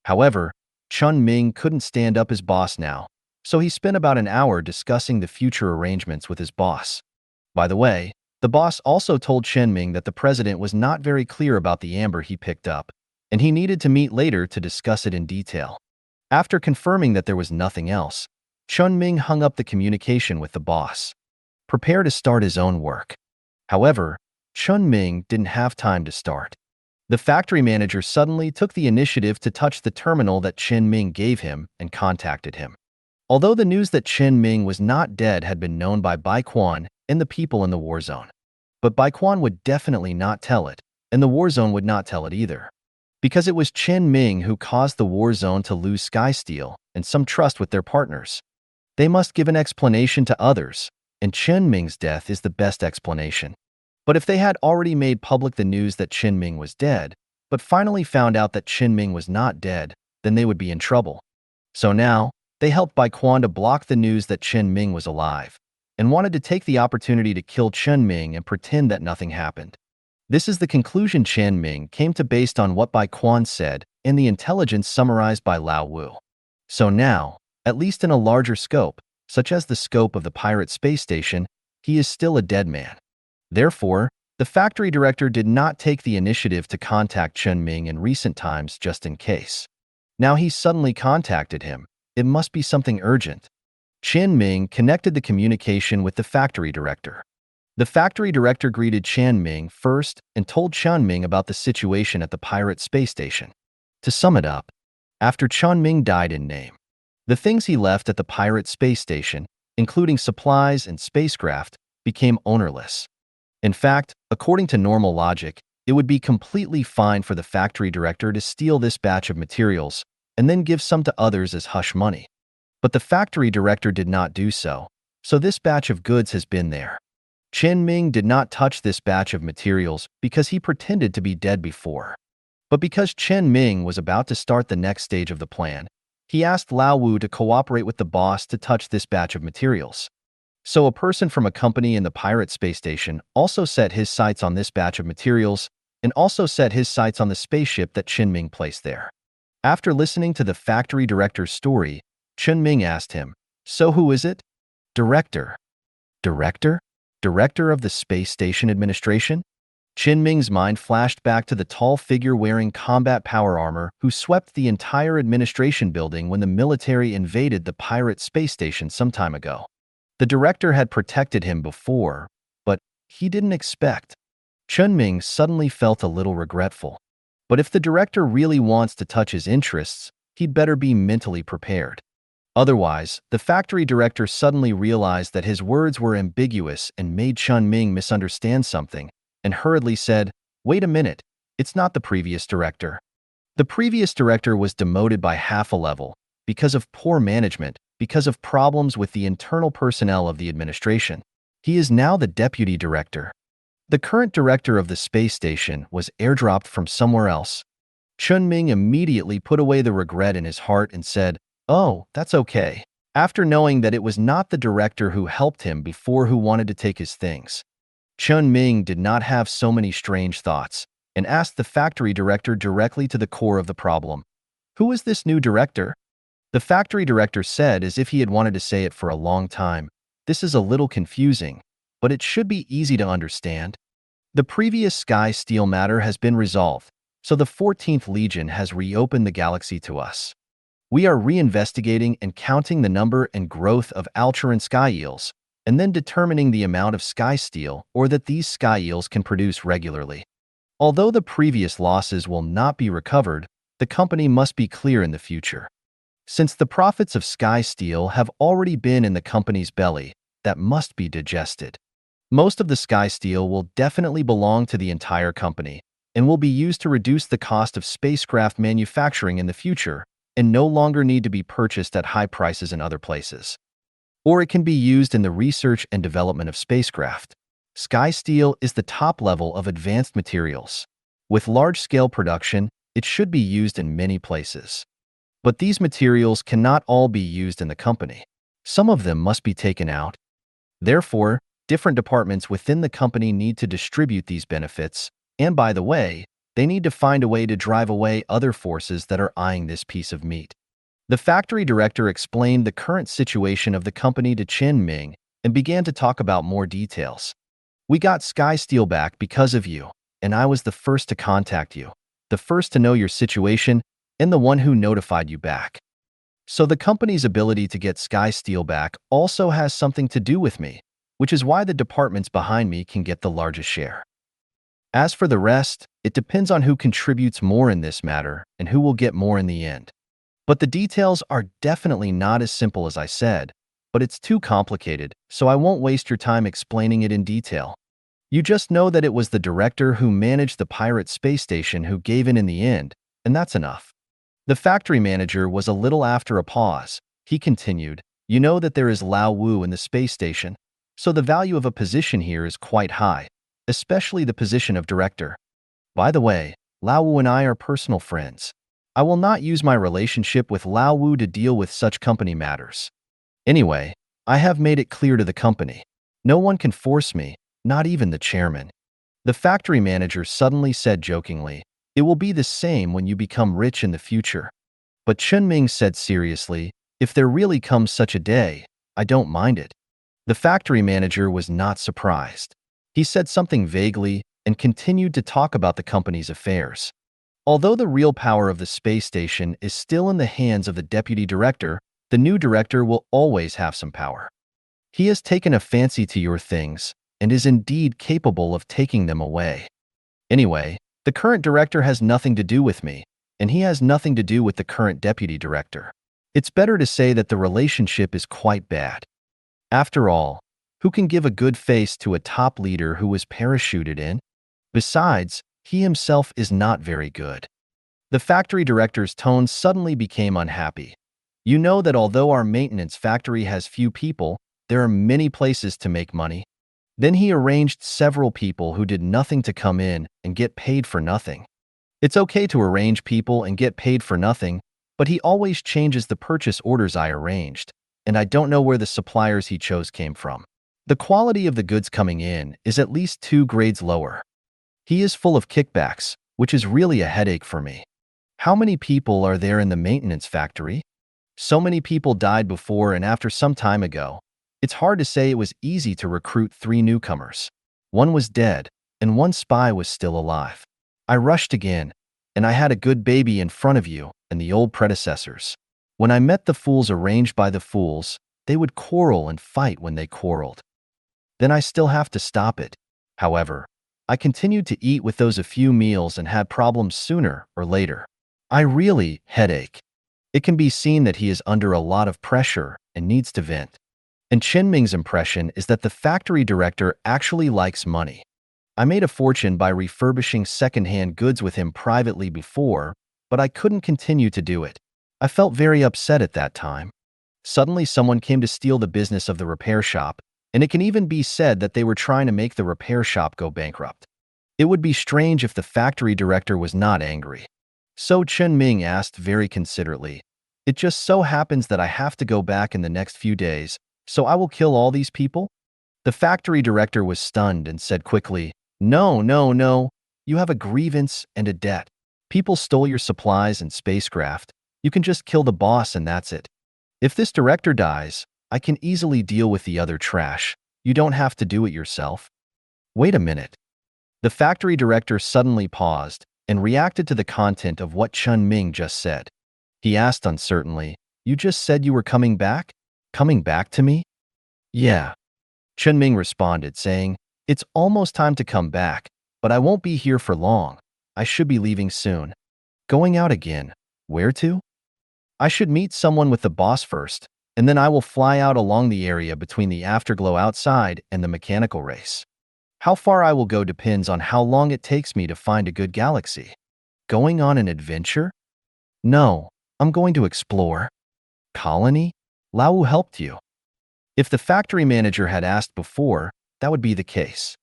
Speaker 2: However, Chen Ming couldn't stand up his boss now, so he spent about an hour discussing the future arrangements with his boss. By the way, the boss also told Chen Ming that the president was not very clear about the amber he picked up, and he needed to meet later to discuss it in detail. After confirming that there was nothing else, Chen Ming hung up the communication with the boss. prepare to start his own work. However, Chen Ming didn't have time to start. The factory manager suddenly took the initiative to touch the terminal that Chen Ming gave him and contacted him. Although the news that Chen Ming was not dead had been known by Bai Quan and the people in the war zone. But Bai Quan would definitely not tell it, and the war zone would not tell it either. Because it was Chen Ming who caused the war zone to lose Sky Steel and some trust with their partners. They must give an explanation to others, and Chen Ming's death is the best explanation. But if they had already made public the news that Chen Ming was dead, but finally found out that Chen Ming was not dead, then they would be in trouble. So now, they helped Bai Quan to block the news that Chen Ming was alive, and wanted to take the opportunity to kill Chen Ming and pretend that nothing happened. This is the conclusion Chen Ming came to based on what Bai Quan said and the intelligence summarized by Lao Wu. So now, at least in a larger scope, such as the scope of the pirate space station, he is still a dead man. Therefore, the factory director did not take the initiative to contact Chen Ming in recent times just in case. Now he suddenly contacted him. It must be something urgent. Chen Ming connected the communication with the factory director. The factory director greeted Chen Ming first and told Chen Ming about the situation at the pirate space station. To sum it up, after Chen Ming died in name, the things he left at the pirate space station, including supplies and spacecraft, became ownerless. In fact, according to normal logic, it would be completely fine for the factory director to steal this batch of materials and then give some to others as hush money. But the factory director did not do so, so this batch of goods has been there. Chen Ming did not touch this batch of materials because he pretended to be dead before. But because Chen Ming was about to start the next stage of the plan, he asked Lao Wu to cooperate with the boss to touch this batch of materials. So a person from a company in the pirate space station also set his sights on this batch of materials and also set his sights on the spaceship that Chen Ming placed there. After listening to the factory director's story, Chen Ming asked him, "So who is it?" "Director." "Director? Director of the space station administration?" Chen Ming's mind flashed back to the tall figure wearing combat power armor who swept the entire administration building when the military invaded the pirate space station some time ago. The director had protected him before, but he didn't expect. Chen Ming suddenly felt a little regretful. But if the director really wants to touch his interests, he'd better be mentally prepared. Otherwise, the factory director suddenly realized that his words were ambiguous and made Chen Ming misunderstand something, and hurriedly said, "Wait a minute, it's not the previous director." The previous director was demoted by half a level because of poor management, because of problems with the internal personnel of the administration. He is now the deputy director. The current director of the space station was airdropped from somewhere else. Chen Ming immediately put away the regret in his heart and said, "Oh, that's okay." After knowing that it was not the director who helped him before who wanted to take his things, Chen Ming did not have so many strange thoughts and asked the factory director directly to the core of the problem. "Who is this new director?" The factory director said as if he had wanted to say it for a long time, "This is a little confusing, but it should be easy to understand. The previous Sky Steel matter has been resolved, so the 14th Legion has reopened the galaxy to us. We are reinvestigating and counting the number and growth of Alturan sky eels, and then determining the amount of sky steel or that these sky eels can produce regularly. Although the previous losses will not be recovered, the company must be clear in the future. Since the profits of sky steel have already been in the company's belly, that must be digested. Most of the sky steel will definitely belong to the entire company and will be used to reduce the cost of spacecraft manufacturing in the future and no longer need to be purchased at high prices in other places. Or it can be used in the research and development of spacecraft. Sky steel is the top level of advanced materials. With large-scale production, it should be used in many places. But these materials cannot all be used in the company. Some of them must be taken out. Therefore, different departments within the company need to distribute these benefits, and by the way, they need to find a way to drive away other forces that are eyeing this piece of meat. The factory director explained the current situation of the company to Chen Ming and began to talk about more details. "We got Sky Steel back because of you, and I was the first to contact you, the first to know your situation, and the one who notified you back. So the company's ability to get Sky Steel back also has something to do with me, which is why the departments behind me can get the largest share. As for the rest, it depends on who contributes more in this matter and who will get more in the end. But the details are definitely not as simple as I said, but it's too complicated, so I won't waste your time explaining it in detail. You just know that it was the director who managed the pirate space station who gave in the end, and that's enough. The factory manager was a little after a pause. He continued, "You know that there is Lao Wu in the space station, so the value of a position here is quite high, especially the position of director. By the way, Lao Wu and I are personal friends. I will not use my relationship with Lao Wu to deal with such company matters. Anyway, I have made it clear to the company. No one can force me, not even the chairman." The factory manager suddenly said jokingly, "It will be the same when you become rich in the future." But Chen Ming said seriously, "If there really comes such a day, I don't mind it." The factory manager was not surprised. He said something vaguely and continued to talk about the company's affairs. Although the real power of the space station is still in the hands of the deputy director, the new director will always have some power. He has taken a fancy to your things and is indeed capable of taking them away. Anyway, the current director has nothing to do with me, and he has nothing to do with the current deputy director. It's better to say that the relationship is quite bad. After all, who can give a good face to a top leader who was parachuted in? Besides, he himself is not very good. The factory director's tone suddenly became unhappy. "You know that although our maintenance factory has few people, there are many places to make money." Then he arranged several people who did nothing to come in and get paid for nothing. It's okay to arrange people and get paid for nothing, but he always changes the purchase orders I arranged, and I don't know where the suppliers he chose came from. The quality of the goods coming in is at least 2 grades lower. He is full of kickbacks, which is really a headache for me. How many people are there in the maintenance factory? So many people died before and after some time ago. It's hard to say it was easy to recruit 3 newcomers. One was dead, and 1 spy was still alive. I rushed again, and I had a good baby in front of you and the old predecessors. When I met the fools arranged by the fools, they would quarrel and fight when they quarreled. Then I still have to stop it. However, I continued to eat with those a few meals and had problems sooner or later. I really headache. It can be seen that he is under a lot of pressure and needs to vent. And Chen Ming's impression is that the factory director actually likes money. I made a fortune by refurbishing second-hand goods with him privately before, but I couldn't continue to do it. I felt very upset at that time. Suddenly someone came to steal the business of the repair shop, and it can even be said that they were trying to make the repair shop go bankrupt. It would be strange if the factory director was not angry. So Chen Ming asked very considerately, "It just so happens that I have to go back in the next few days, so I will kill all these people?" The factory director was stunned and said quickly, "No, no, no. You have a grievance and a debt. People stole your supplies and spacecraft. You can just kill the boss and that's it. If this director dies, I can easily deal with the other trash. You don't have to do it yourself." Wait a minute. The factory director suddenly paused and reacted to the content of what Chen Ming just said. He asked uncertainly, "You just said you were coming back? Coming back to me?" "Yeah." Chen Ming responded, saying, "It's almost time to come back, but I won't be here for long. I should be leaving soon." "Going out again? Where to?" "I should meet someone with the boss first, and then I will fly out along the area between the afterglow outside and the mechanical race. How far I will go depends on how long it takes me to find a good galaxy." "Going on an adventure?" "No, I'm going to explore." "Colony? Lao helped you." If the factory manager had asked before, that would be the case.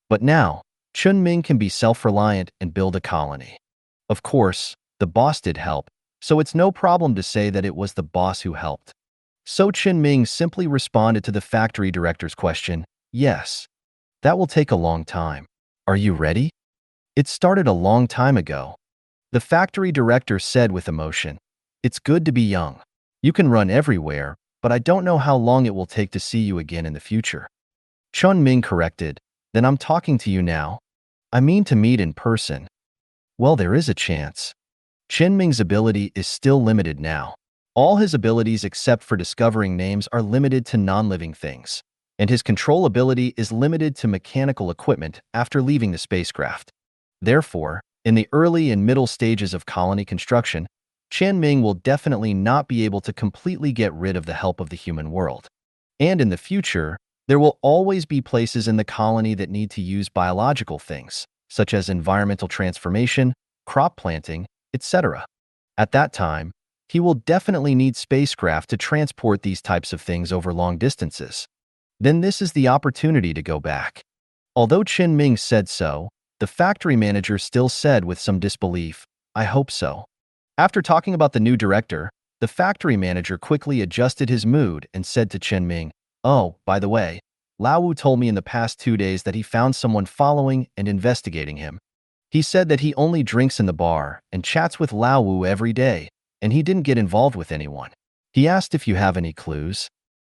Speaker 2: But now, Chen Ming can be self-reliant and build a colony. Of course, the boss did help, so it's no problem to say that it was the boss who helped. So Chen Ming simply responded to the factory director's question, "Yes. That will take a long time. Are you ready?" "It started a long time ago." The factory director said with emotion, "It's good to be young. You can run everywhere, but I don't know how long it will take to see you again in the future." Chen Ming corrected, "Then I'm talking to you now? I mean to meet in person." "Well, there is a chance." Chen Ming's ability is still limited now. All his abilities except for discovering names are limited to non-living things. and his control ability is limited to mechanical equipment after leaving the spacecraft. Therefore, in the early and middle stages of colony construction, Chen Ming will definitely not be able to completely get rid of the help of the human world. And in the future, there will always be places in the colony that need to use biological things, such as environmental transformation, crop planting, etc. At that time, he will definitely need spacecraft to transport these types of things over long distances. Then this is the opportunity to go back. Although Chen Ming said so, the factory manager still said with some disbelief, "I hope so." After talking about the new director, the factory manager quickly adjusted his mood and said to Chen Ming, "Oh, by the way, Lao Wu told me in the past 2 days that he found someone following and investigating him. He said that he only drinks in the bar and chats with Lao Wu every day, and he didn't get involved with anyone. He asked if you have any clues."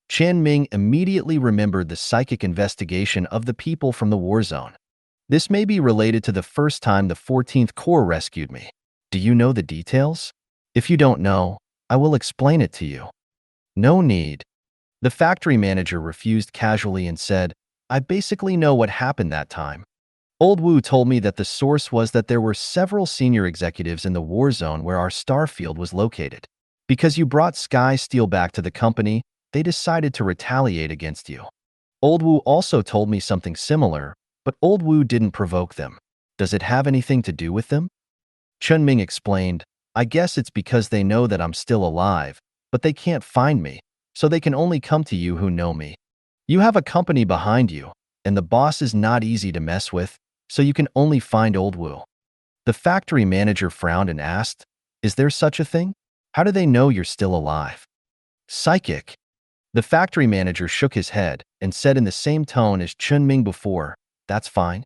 Speaker 2: Chen Ming immediately remembered the psychic investigation of the people from the war zone. This may be related to the first time the 14th Corps rescued me. Do you know the details? If you don't know, I will explain it to you. No need. The factory manager refused casually and said, "I basically know what happened that time. Old Wu told me that the source was that there were several senior executives in the war zone where our star field was located. Because you brought Sky Steel back to the company, they decided to retaliate against you. Old Wu also told me something similar, but Old Wu didn't provoke them. Does it have anything to do with them?" Chen Ming explained, "I guess it's because they know that I'm still alive, but they can't find me, so they can only come to you who know me. You have a company behind you, and the boss is not easy to mess with, so you can only find Old Wu." The factory manager frowned and asked, "Is there such a thing? How do they know you're still alive?" "Psychic." The factory manager shook his head and said in the same tone as Chen Ming before, "That's fine."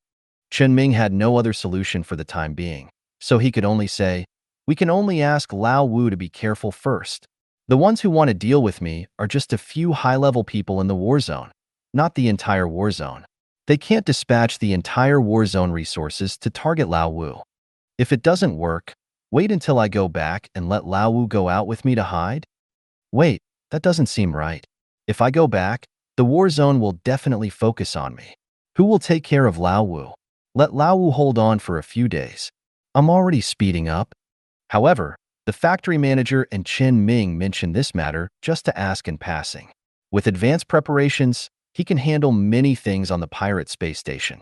Speaker 2: Chen Ming had no other solution for the time being, so he could only say, "We can only ask Lao Wu to be careful first. The ones who want to deal with me are just a few high-level people in the war zone, not the entire war zone. They can't dispatch the entire war zone resources to target Lao Wu. If it doesn't work, wait until I go back and let Lao Wu go out with me to hide? Wait, that doesn't seem right. If I go back, the war zone will definitely focus on me. Who will take care of Lao Wu? Let Lao Wu hold on for a few days. I'm already speeding up." However, the factory manager and Chen Ming mentioned this matter just to ask in passing. With advanced preparations, he can handle many things on the pirate space station.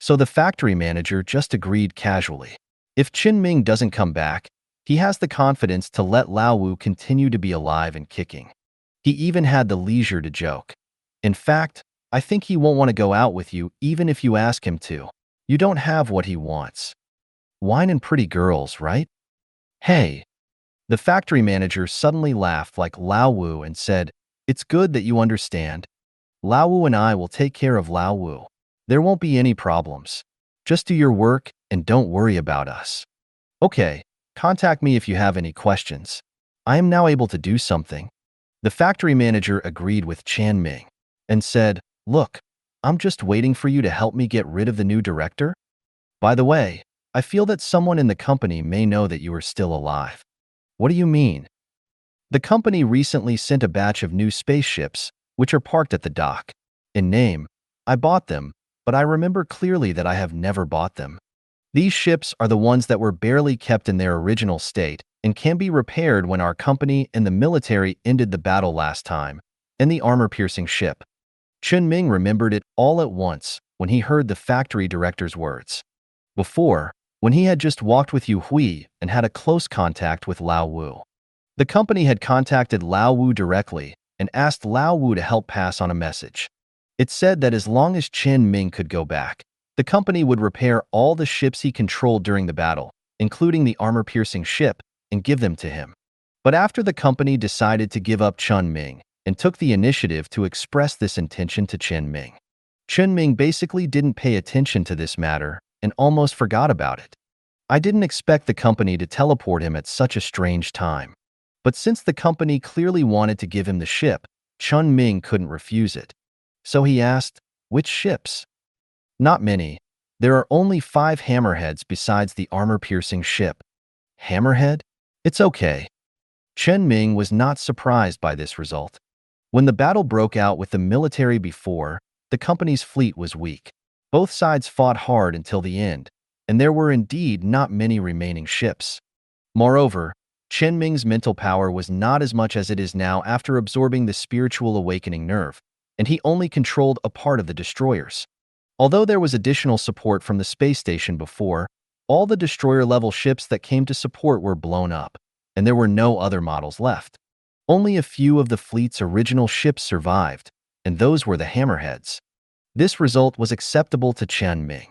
Speaker 2: So the factory manager just agreed casually. If Chen Ming doesn't come back, he has the confidence to let Lao Wu continue to be alive and kicking. He even had the leisure to joke. "In fact, I think he won't want to go out with you even if you ask him to. You don't have what he wants. Wine and pretty girls, right? Hey." The factory manager suddenly laughed like Lao Wu and said, "It's good that you understand. Lao Wu and I will take care of Lao Wu. There won't be any problems. Just do your work and don't worry about us. Okay, contact me if you have any questions. I am now able to do something." The factory manager agreed with Chen Ming and said, "Look, I'm just waiting for you to help me get rid of the new director. By the way, I feel that someone in the company may know that you are still alive." "What do you mean?" "The company recently sent a batch of new spaceships, which are parked at the dock. In name, I bought them, but I remember clearly that I have never bought them. These ships are the ones that were barely kept in their original state and can be repaired when our company and the military ended the battle last time, and the armor-piercing ship." Chen Ming remembered it all at once when he heard the factory director's words. Before, when he had just walked with Yu Hui and had a close contact with Lao Wu. The company had contacted Lao Wu directly and asked Lao Wu to help pass on a message. It said that as long as Chen Ming could go back, the company would repair all the ships he controlled during the battle, including the armor-piercing ship, and give them to him. But after the company decided to give up Chen Ming and took the initiative to express this intention to Chen Ming, Chen Ming basically didn't pay attention to this matter and almost forgot about it. "I didn't expect the company to teleport him at such a strange time. But since the company clearly wanted to give him the ship, Chen Ming couldn't refuse it. So he asked, 'Which ships?' Not many. There are only 5 hammerheads besides the armor-piercing ship." "Hammerhead? It's okay." Chen Ming was not surprised by this result. When the battle broke out with the military before, the company's fleet was weak. Both sides fought hard until the end, and there were indeed not many remaining ships. Moreover, Chen Ming's mental power was not as much as it is now after absorbing the spiritual awakening nerve, and he only controlled a part of the destroyers. Although there was additional support from the space station before, all the destroyer-level ships that came to support were blown up, and there were no other models left. Only a few of the fleet's original ships survived, and those were the hammerheads. This result was acceptable to Chen Ming,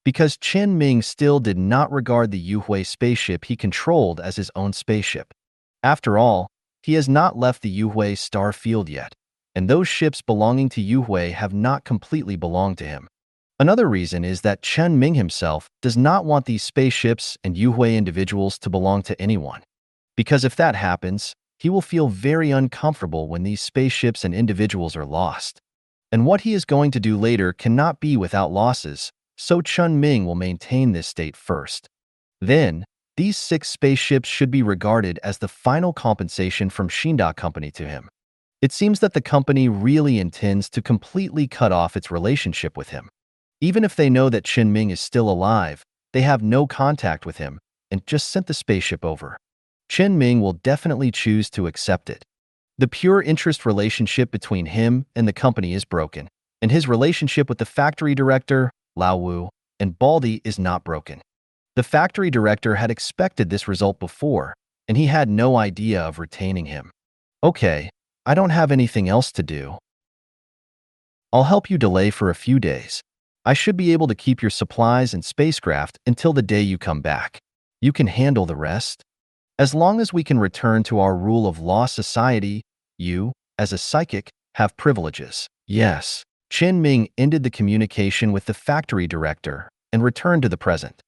Speaker 2: because Chen Ming still did not regard the Yuhui spaceship he controlled as his own spaceship. After all, he has not left the Yuhui star field yet, and those ships belonging to Yuhui have not completely belonged to him. Another reason is that Chen Ming himself does not want these spaceships and Yuhui individuals to belong to anyone, because if that happens, he will feel very uncomfortable when these spaceships and individuals are lost. And what he is going to do later cannot be without losses, so Chen Ming will maintain this state first. Then, these 6 spaceships should be regarded as the final compensation from Shinda Company to him. It seems that the company really intends to completely cut off its relationship with him. Even if they know that Chen Ming is still alive, they have no contact with him and just sent the spaceship over. Chen Ming will definitely choose to accept it. The pure interest relationship between him and the company is broken, and his relationship with the factory director, Lao Wu, and Baldy is not broken. The factory director had expected this result before, and he had no idea of retaining him. Okay, I don't have anything else to do. I'll help you delay for a few days. I should be able to keep your supplies and spacecraft until the day you come back. You can handle the rest. As long as we can return to our rule of law society, you, as a psychic, have privileges. Yes. Chen Ming ended the communication with the factory director and returned to the present.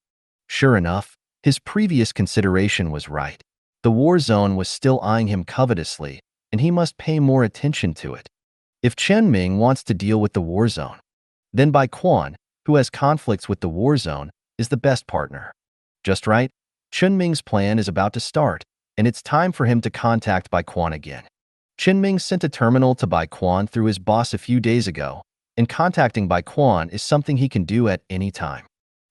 Speaker 2: Sure enough, his previous consideration was right. The war zone was still eyeing him covetously, and he must pay more attention to it. If Chen Ming wants to deal with the war zone, then Bai Quan, who has conflicts with the war zone, is the best partner. Just right, Chen Ming's plan is about to start, and it's time for him to contact Bai Quan again. Chen Ming sent a terminal to Bai Quan through his boss a few days ago, and contacting Bai Quan is something he can do at any time.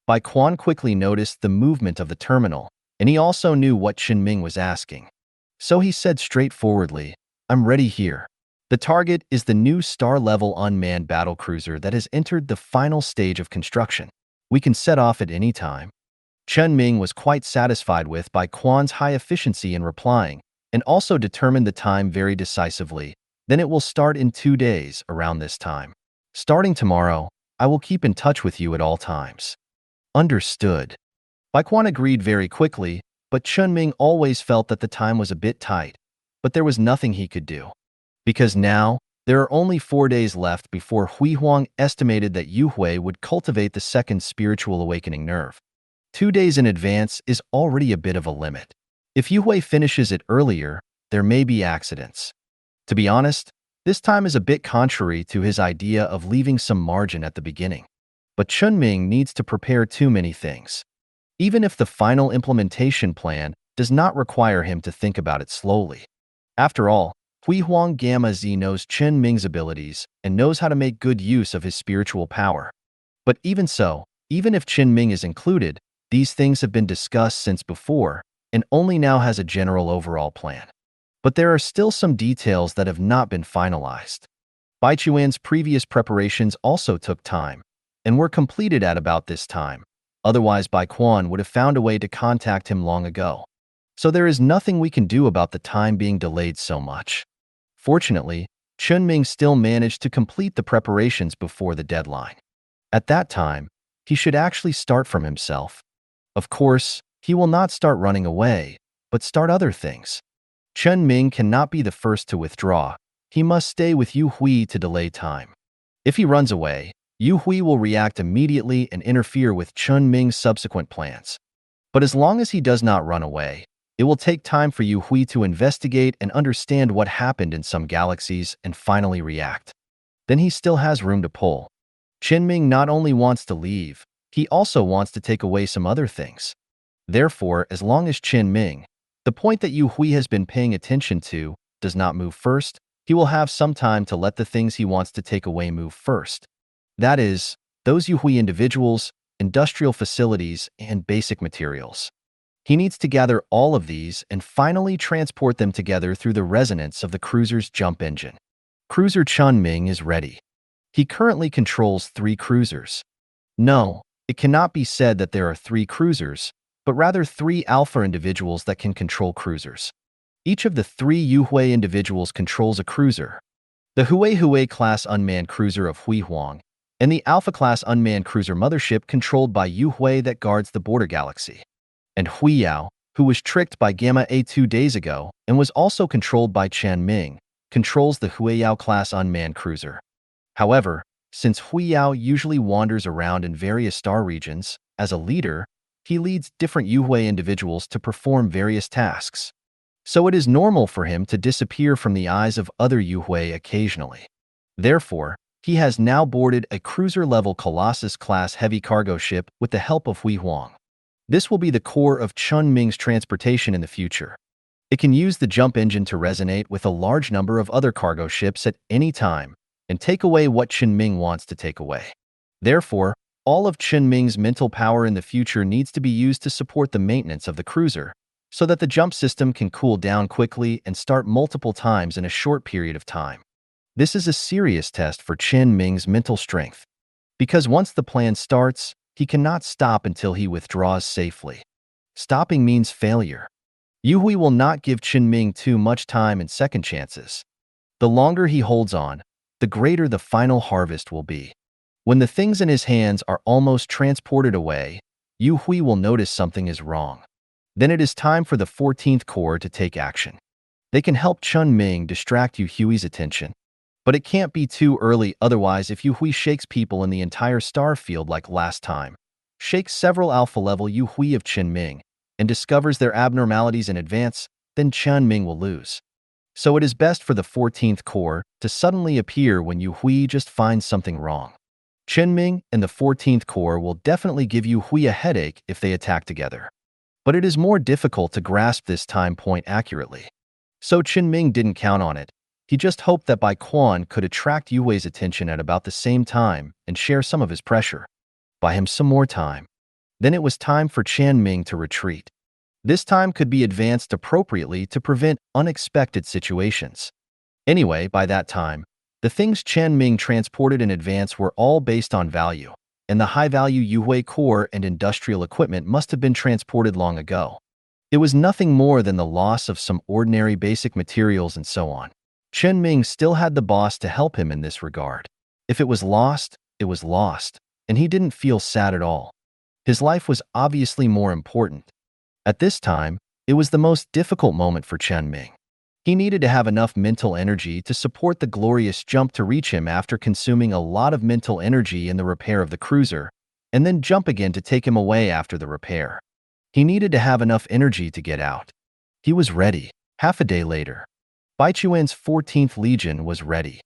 Speaker 2: Bai Quan quickly noticed the movement of the terminal, and he also knew what Chen Ming was asking. So he said straightforwardly, "I'm ready here." The target is the new star-level unmanned battlecruiser that has entered the final stage of construction. We can set off at any time. Chen Ming was quite satisfied with Bai Quan's high efficiency in replying, and also determined the time very decisively. Then it will start in 2 days around this time. Starting tomorrow, I will keep in touch with you at all times. Understood. Bai Quan agreed very quickly, but Chen Ming always felt that the time was a bit tight, but there was nothing he could do. Because now, there are only 4 days left before Hui Huang estimated that Yu Hui would cultivate the second spiritual awakening nerve. 2 days in advance is already a bit of a limit. If Yu Hui finishes it earlier, there may be accidents. To be honest, this time is a bit contrary to his idea of leaving some margin at the beginning. But Chen Ming needs to prepare too many things. Even if the final implementation plan does not require him to think about it slowly. After all, Hui Huang Gamma Z knows Chen Ming's abilities and knows how to make good use of his spiritual power. But even so, even if Chen Ming is included, these things have been discussed since before, and only now has a general overall plan. But there are still some details that have not been finalized. Bai Chuan's previous preparations also took time, and were completed at about this time. Otherwise, Bai Quan would have found a way to contact him long ago. So there is nothing we can do about the time being delayed so much. Fortunately, Chen Ming still managed to complete the preparations before the deadline. At that time, he should actually start from himself. Of course, he will not start running away, but start other things. Chen Ming cannot be the first to withdraw. He must stay with Yu Hui to delay time. If he runs away, Yu Hui will react immediately and interfere with Chen Ming's subsequent plans. But as long as he does not run away, it will take time for Yu Hui to investigate and understand what happened in some galaxies and finally react. Then he still has room to pull. Chen Ming not only wants to leave, he also wants to take away some other things. Therefore, as long as Chen Ming, the point that Yu Hui has been paying attention to, does not move first, He will have some time to let the things he wants to take away move first. That is, those Yuhui individuals, industrial facilities, and basic materials. He needs to gather all of these and finally transport them together through the resonance of the cruiser's jump engine. Cruiser Chen Ming is ready. He currently controls 3 cruisers. No, it cannot be said that there are 3 cruisers, but rather 3 alpha individuals that can control cruisers. Each of the 3 Yuhui individuals controls a cruiser. The Hui class unmanned cruiser of Hui Huang, and the Alpha class unmanned cruiser mothership controlled by Yuhui that guards the border galaxy. And Hui Yao, who was tricked by Gamma A 2 days ago and was also controlled by Chen Ming, controls the Hui Yao class unmanned cruiser. However, since Hui Yao usually wanders around in various star regions, as a leader, he leads different Yuhui individuals to perform various tasks. So it is normal for him to disappear from the eyes of other Yuhui occasionally. Therefore, he has now boarded a cruiser-level Colossus-class heavy cargo ship with the help of Hui Huang. This will be the core of Chen Ming's transportation in the future. It can use the jump engine to resonate with a large number of other cargo ships at any time and take away what Chen Ming wants to take away. Therefore, all of Chen Ming's mental power in the future needs to be used to support the maintenance of the cruiser, so that the jump system can cool down quickly and start multiple times in a short period of time. This is a serious test for Chen Ming's mental strength, because once the plan starts, he cannot stop until he withdraws safely. Stopping means failure. Yuhui will not give Chen Ming too much time and second chances. The longer he holds on, the greater the final harvest will be. When the things in his hands are almost transported away, Yuhui will notice something is wrong. Then it is time for the 14th Corps to take action. They can help Chen Ming distract Yuhui's attention. But it can't be too early, otherwise if Yuhui shakes people in the entire star field like last time, shakes several alpha-level Yuhui of Chen Ming, and discovers their abnormalities in advance, then Chen Ming will lose. So it is best for the 14th Corps to suddenly appear when Yuhui just finds something wrong. Chen Ming and the 14th Corps will definitely give Yuhui a headache if they attack together. But it is more difficult to grasp this time point accurately. So Chen Ming didn't count on it. He just hoped that Bai Quan could attract Yuhui's attention at about the same time and share some of his pressure. Buy him some more time. Then it was time for Chen Ming to retreat. This time could be advanced appropriately to prevent unexpected situations. Anyway, by that time, the things Chen Ming transported in advance were all based on value, and the high-value Yuhui core and industrial equipment must have been transported long ago. It was nothing more than the loss of some ordinary basic materials and so on. Chen Ming still had the boss to help him in this regard. If it was lost, and he didn't feel sad at all. His life was obviously more important. At this time, it was the most difficult moment for Chen Ming. He needed to have enough mental energy to support the glorious jump to reach him after consuming a lot of mental energy in the repair of the cruiser, and then jump again to take him away after the repair. He needed to have enough energy to get out. He was ready. Half a day later, Baichuan's 14th Legion was ready.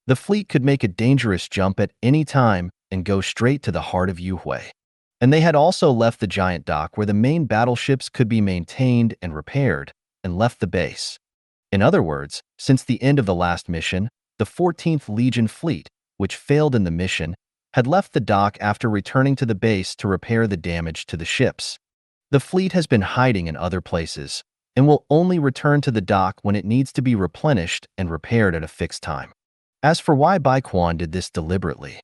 Speaker 2: The fleet could make a dangerous jump at any time and go straight to the heart of Yuhui. And they had also left the giant dock where the main battleships could be maintained and repaired, and left the base. In other words, since the end of the last mission, the 14th Legion fleet, which failed in the mission, had left the dock after returning to the base to repair the damage to the ships. The fleet has been hiding in other places, and will only return to the dock when it needs to be replenished and repaired at a fixed time. As for why Bai Quan did this deliberately,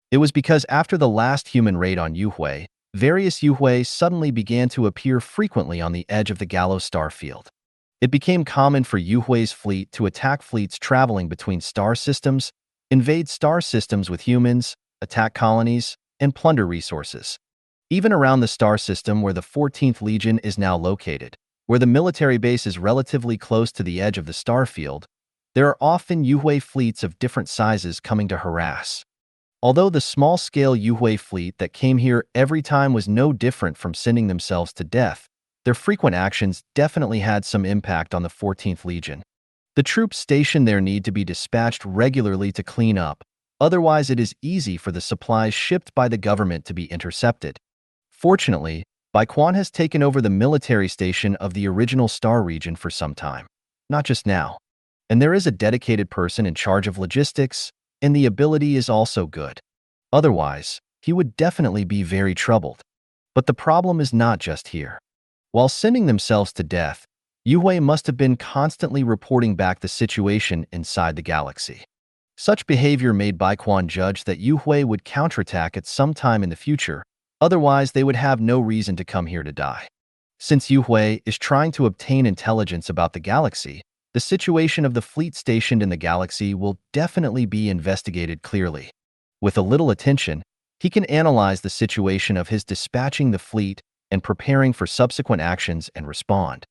Speaker 2: it was because after the last human raid on Yuhui, various Yuhui suddenly began to appear frequently on the edge of the Gallo star field. It became common for Yuhui's fleet to attack fleets traveling between star systems, invade star systems with humans, attack colonies, and plunder resources. Even around the star system where the 14th Legion is now located, where the military base is relatively close to the edge of the star field, there are often Yuhui fleets of different sizes coming to harass. Although the small-scale Yuhui fleet that came here every time was no different from sending themselves to death, their frequent actions definitely had some impact on the 14th Legion. The troops stationed there need to be dispatched regularly to clean up, otherwise it is easy for the supplies shipped by the government to be intercepted. Fortunately, Bai Quan has taken over the military station of the original star region for some time. Not just now. And there is a dedicated person in charge of logistics, and the ability is also good. Otherwise, he would definitely be very troubled. But the problem is not just here. While sending themselves to death, Yuhui must have been constantly reporting back the situation inside the galaxy. Such behavior made Baiquan judge that Yuhui would counterattack at some time in the future, otherwise they would have no reason to come here to die. Since Yuhui is trying to obtain intelligence about the galaxy, the situation of the fleet stationed in the galaxy will definitely be investigated clearly. With a little attention, he can analyze the situation of his dispatching the fleet and preparing for subsequent actions and respond.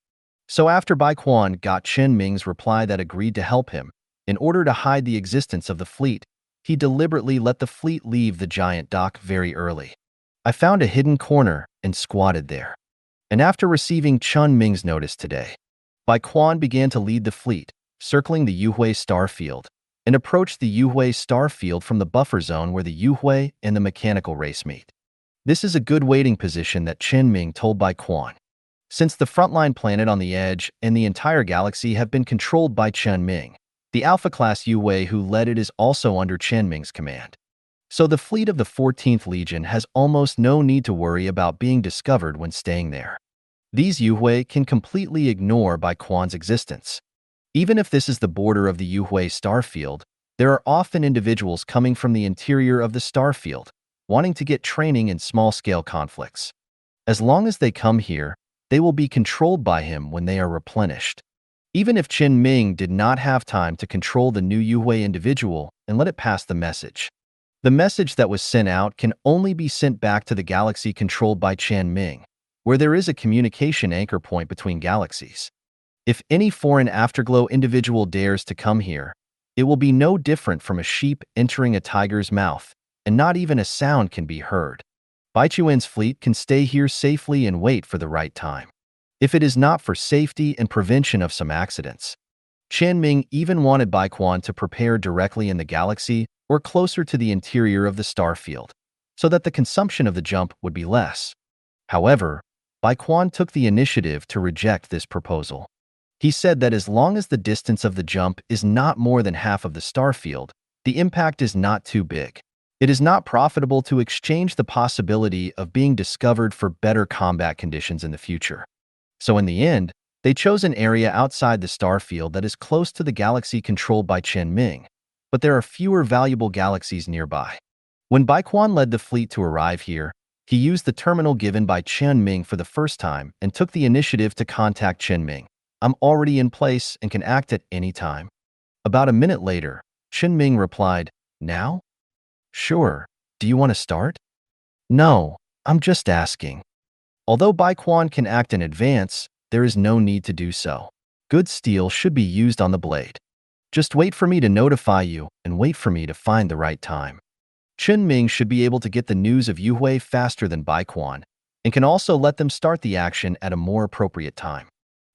Speaker 2: So after Baiquan got Chen Ming's reply that agreed to help him, in order to hide the existence of the fleet, he deliberately let the fleet leave the giant dock very early. I found a hidden corner and squatted there. And after receiving Chen Ming's notice today, Baiquan began to lead the fleet, circling the Yuhui star field, and approached the Yuhui star field from the buffer zone where the Yuhui and the mechanical race meet. This is a good waiting position that Chen Ming told Baiquan. Since the frontline planet on the edge and the entire galaxy have been controlled by Chen Ming, the Alpha-class Yuhui who led it is also under Chen Ming's command. So the fleet of the 14th Legion has almost no need to worry about being discovered when staying there. These Yuhui can completely ignore Baiquan's existence. Even if this is the border of the Yuhui star field, there are often individuals coming from the interior of the star field, wanting to get training in small-scale conflicts. As long as they come here, they will be controlled by him when they are replenished. Even if Chen Ming did not have time to control the new Yuhui individual and let it pass the message that was sent out can only be sent back to the galaxy controlled by Chen Ming, where there is a communication anchor point between galaxies. If any foreign afterglow individual dares to come here, it will be no different from a sheep entering a tiger's mouth, and not even a sound can be heard. Baichuan's fleet can stay here safely and wait for the right time, if it is not for safety and prevention of some accidents. Chen Ming even wanted Baiquan to prepare directly in the galaxy or closer to the interior of the star field, so that the consumption of the jump would be less. However, Baiquan took the initiative to reject this proposal. He said that as long as the distance of the jump is not more than half of the star field, the impact is not too big. It is not profitable to exchange the possibility of being discovered for better combat conditions in the future. So in the end, they chose an area outside the star field that is close to the galaxy controlled by Chen Ming, but there are fewer valuable galaxies nearby. When Baiquan led the fleet to arrive here, he used the terminal given by Chen Ming for the first time and took the initiative to contact Chen Ming. I'm already in place and can act at any time. About a minute later, Chen Ming replied, Now? Sure. Do you want to start? No, I'm just asking. Although Baiquan can act in advance, there is no need to do so. Good steel should be used on the blade. Just wait for me to notify you and wait for me to find the right time. Chen Ming should be able to get the news of Yuhui faster than Baiquan and can also let them start the action at a more appropriate time.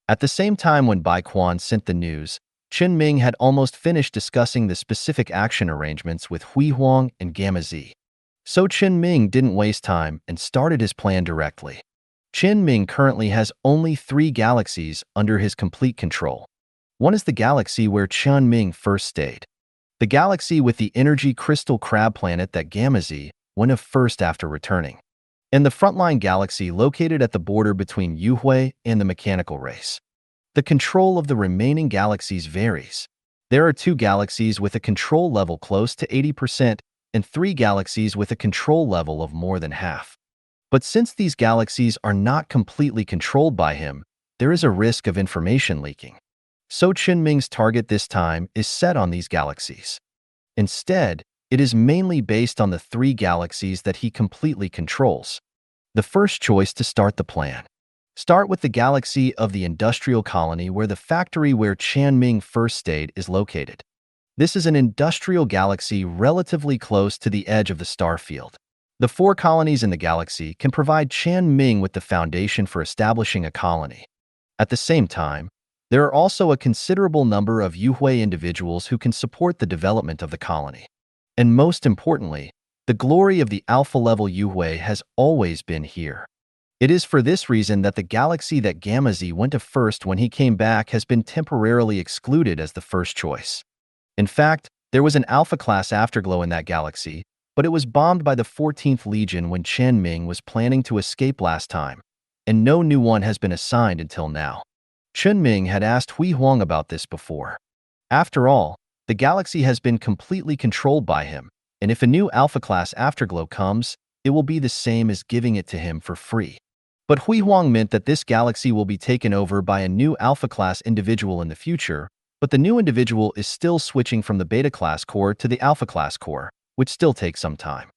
Speaker 2: At the same time when Baiquan sent the news, Chen Ming had almost finished discussing the specific action arrangements with Hui Huang and Gamma Z. So Chen Ming didn't waste time and started his plan directly. Chen Ming currently has only 3 galaxies under his complete control. One is the galaxy where Chen Ming first stayed, the galaxy with the energy crystal crab planet that Gamma Z went of first after returning, and the frontline galaxy located at the border between Yuhui and the mechanical race. The control of the remaining galaxies varies. There are 2 galaxies with a control level close to 80% and 3 galaxies with a control level of more than half. But since these galaxies are not completely controlled by him, there is a risk of information leaking. So Chen Ming's target this time is set on these galaxies. Instead, it is mainly based on the 3 galaxies that he completely controls. The first choice to start the plan. Start with the galaxy of the industrial colony where the factory where Chen Ming first stayed is located. This is an industrial galaxy relatively close to the edge of the star field. The 4 colonies in the galaxy can provide Chen Ming with the foundation for establishing a colony. At the same time, there are also a considerable number of Yuhui individuals who can support the development of the colony. And most importantly, the glory of the alpha-level Yuhui has always been here. It is for this reason that the galaxy that Gamma Z went to first when he came back has been temporarily excluded as the first choice. In fact, there was an Alpha-class afterglow in that galaxy, but it was bombed by the 14th Legion when Chen Ming was planning to escape last time, and no new one has been assigned until now. Chen Ming had asked Hui Huang about this before. After all, the galaxy has been completely controlled by him, and if a new Alpha-class afterglow comes, it will be the same as giving it to him for free. But Hui Huang meant that this galaxy will be taken over by a new Alpha-class individual in the future, but the new individual is still switching from the Beta-class core to the Alpha-class core, which still takes some time.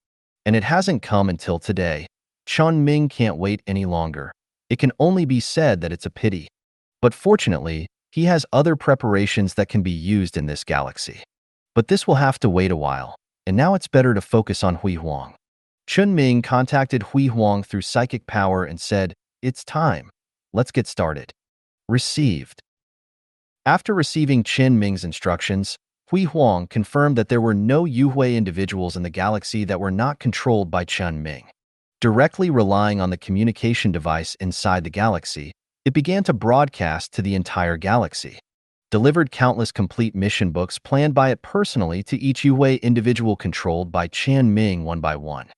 Speaker 2: And it hasn't come until today. Chen Ming can't wait any longer. It can only be said that it's a pity. But fortunately, he has other preparations that can be used in this galaxy. But this will have to wait a while, and now it's better to focus on Hui Huang. Chen Ming contacted Hui Huang through psychic power and said, "It's time. Let's get started." Received. After receiving Chen Ming's instructions, Hui Huang confirmed that there were no Yuhui individuals in the galaxy that were not controlled by Chen Ming. Directly relying on the communication device inside the galaxy, it began to broadcast to the entire galaxy. Delivered countless complete mission books planned by it personally to each Yuhui individual controlled by Chen Ming one by one.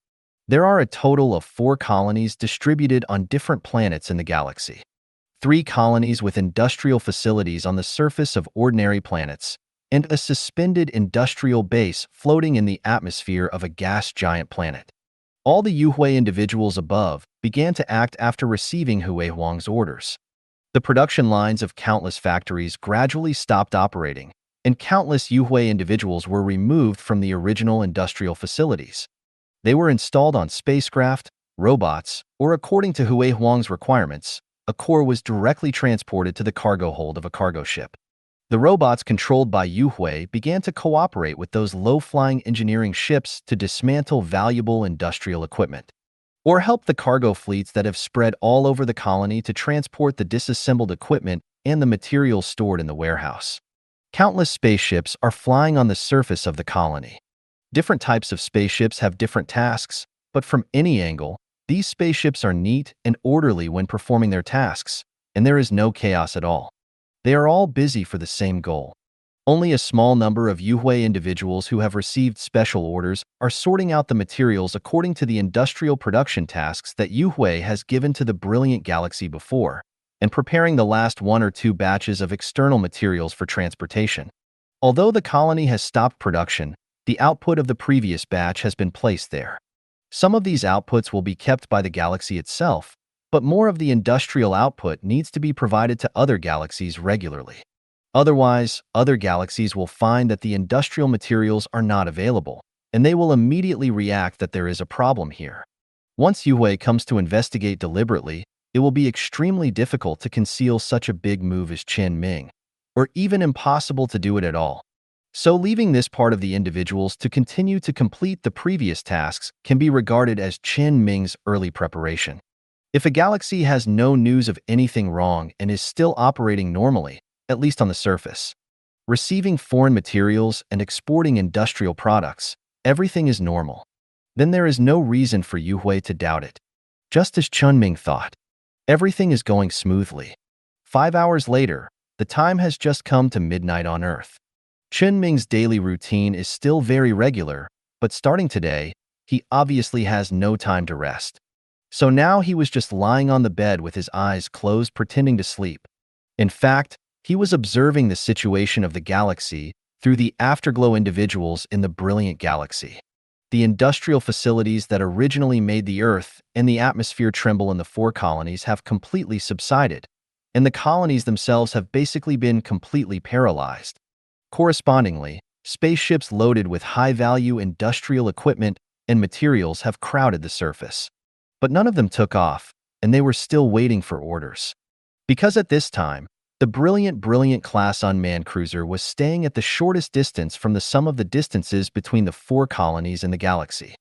Speaker 2: There are a total of 4 colonies distributed on different planets in the galaxy. 3 colonies with industrial facilities on the surface of ordinary planets, and a suspended industrial base floating in the atmosphere of a gas giant planet. All the Yuhui individuals above began to act after receiving Hui Huang's orders. The production lines of countless factories gradually stopped operating, and countless Yuhui individuals were removed from the original industrial facilities. They were installed on spacecraft, robots, or according to Hui Huang's requirements, a core was directly transported to the cargo hold of a cargo ship. The robots controlled by Yuhui began to cooperate with those low-flying engineering ships to dismantle valuable industrial equipment, or help the cargo fleets that have spread all over the colony to transport the disassembled equipment and the materials stored in the warehouse. Countless spaceships are flying on the surface of the colony. Different types of spaceships have different tasks, but from any angle, these spaceships are neat and orderly when performing their tasks, and there is no chaos at all. They are all busy for the same goal. Only a small number of Yuhui individuals who have received special orders are sorting out the materials according to the industrial production tasks that Yuhui has given to the brilliant galaxy before, and preparing the last 1 or 2 batches of external materials for transportation. Although the colony has stopped production, the output of the previous batch has been placed there. Some of these outputs will be kept by the galaxy itself, but more of the industrial output needs to be provided to other galaxies regularly. Otherwise, other galaxies will find that the industrial materials are not available, and they will immediately react that there is a problem here. Once Yuhui comes to investigate deliberately, it will be extremely difficult to conceal such a big move as Chen Ming, or even impossible to do it at all. So leaving this part of the individuals to continue to complete the previous tasks can be regarded as Chen Ming's early preparation. If a galaxy has no news of anything wrong and is still operating normally, at least on the surface, receiving foreign materials and exporting industrial products, everything is normal. Then there is no reason for Yuhui to doubt it. Just as Chen Ming thought, everything is going smoothly. 5 hours later, the time has just come to midnight on Earth. Chen Ming's daily routine is still very regular, but starting today, he obviously has no time to rest. So now he was just lying on the bed with his eyes closed pretending to sleep. In fact, he was observing the situation of the galaxy through the afterglow individuals in the brilliant galaxy. The industrial facilities that originally made the Earth and the atmosphere tremble in the 4 colonies have completely subsided, and the colonies themselves have basically been completely paralyzed. Correspondingly, spaceships loaded with high-value industrial equipment and materials have crowded the surface. But none of them took off, and they were still waiting for orders. Because at this time, the brilliant class unmanned cruiser was staying at the shortest distance from the sum of the distances between the 4 colonies in the galaxy.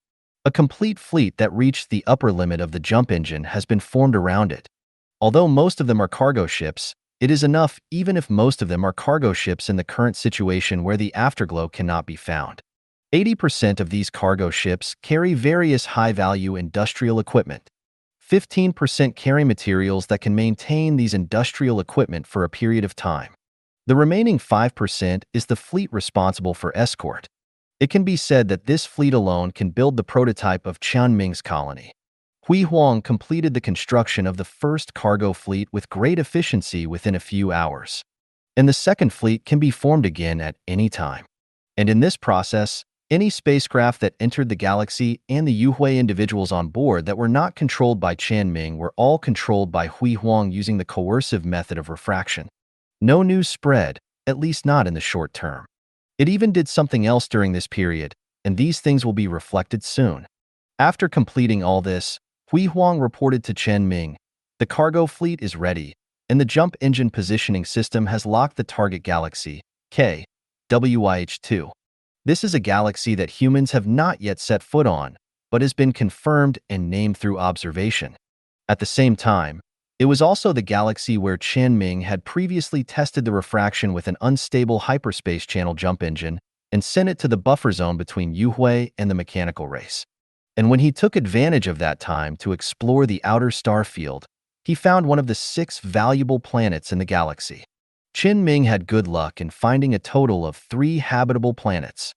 Speaker 2: A complete fleet that reached the upper limit of the jump engine has been formed around it. Although most of them are cargo ships, it is enough even if most of them are cargo ships in the current situation where the afterglow cannot be found. 80% of these cargo ships carry various high-value industrial equipment. 15% carry materials that can maintain these industrial equipment for a period of time. The remaining 5% is the fleet responsible for escort. It can be said that this fleet alone can build the prototype of Chen Ming's colony. Hui Huang completed the construction of the first cargo fleet with great efficiency within a few hours. And the second fleet can be formed again at any time. And in this process, any spacecraft that entered the galaxy and the Yuhui individuals on board that were not controlled by Chen Ming were all controlled by Hui Huang using the coercive method of refraction. No news spread, at least not in the short term. It even did something else during this period, and these things will be reflected soon. After completing all this, Hui Huang reported to Chen Ming, "The cargo fleet is ready, and the jump engine positioning system has locked the target galaxy, KWIH-2. This is a galaxy that humans have not yet set foot on, but has been confirmed and named through observation." At the same time, it was also the galaxy where Chen Ming had previously tested the refraction with an unstable hyperspace channel jump engine and sent it to the buffer zone between Yuhui and the mechanical race. And when he took advantage of that time to explore the outer star field, he found one of the 6 valuable planets in the galaxy. Chen Ming had good luck in finding a total of 3 habitable planets.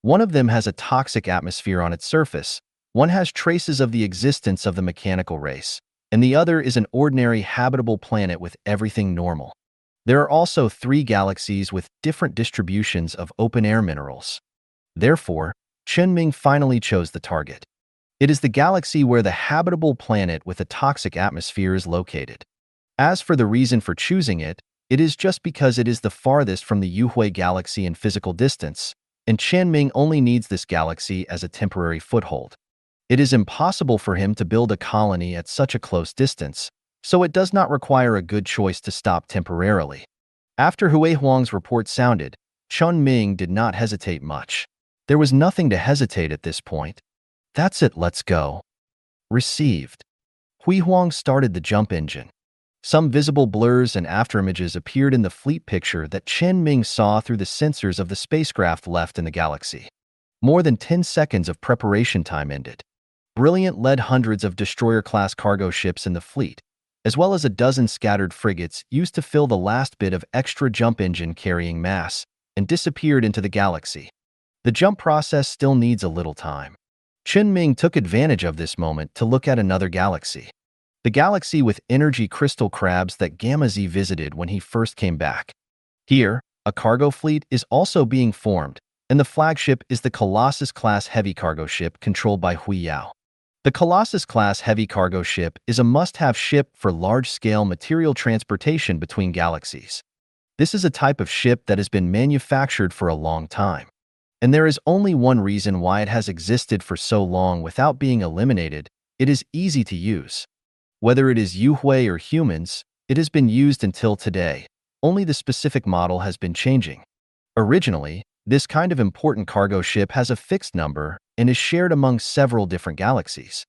Speaker 2: One of them has a toxic atmosphere on its surface, one has traces of the existence of the mechanical race, and the other is an ordinary habitable planet with everything normal. There are also 3 galaxies with different distributions of open-air minerals. Therefore, Chen Ming finally chose the target. It is the galaxy where the habitable planet with a toxic atmosphere is located. As for the reason for choosing it, it is just because it is the farthest from the Yuhui galaxy in physical distance, and Chen Ming only needs this galaxy as a temporary foothold. It is impossible for him to build a colony at such a close distance, so it does not require a good choice to stop temporarily. After Hui Huang's report sounded, Chen Ming did not hesitate much. There was nothing to hesitate at this point. "That's it, let's go." Received. Hui Huang started the jump engine. Some visible blurs and afterimages appeared in the fleet picture that Chen Ming saw through the sensors of the spacecraft left in the galaxy. More than 10 seconds of preparation time ended. Brilliant led hundreds of destroyer-class cargo ships in the fleet, as well as a dozen scattered frigates used to fill the last bit of extra jump engine carrying mass, and disappeared into the galaxy. The jump process still needs a little time. Chen Ming took advantage of this moment to look at another galaxy. The galaxy with energy crystal crabs that Gamma Z visited when he first came back. Here, a cargo fleet is also being formed, and the flagship is the Colossus-class heavy cargo ship controlled by Hui Yao. The Colossus-class heavy cargo ship is a must-have ship for large-scale material transportation between galaxies. This is a type of ship that has been manufactured for a long time. And there is only one reason why it has existed for so long without being eliminated: it is easy to use. Whether it is Yuhui or humans, it has been used until today. Only the specific model has been changing. Originally, this kind of important cargo ship has a fixed number and is shared among several different galaxies.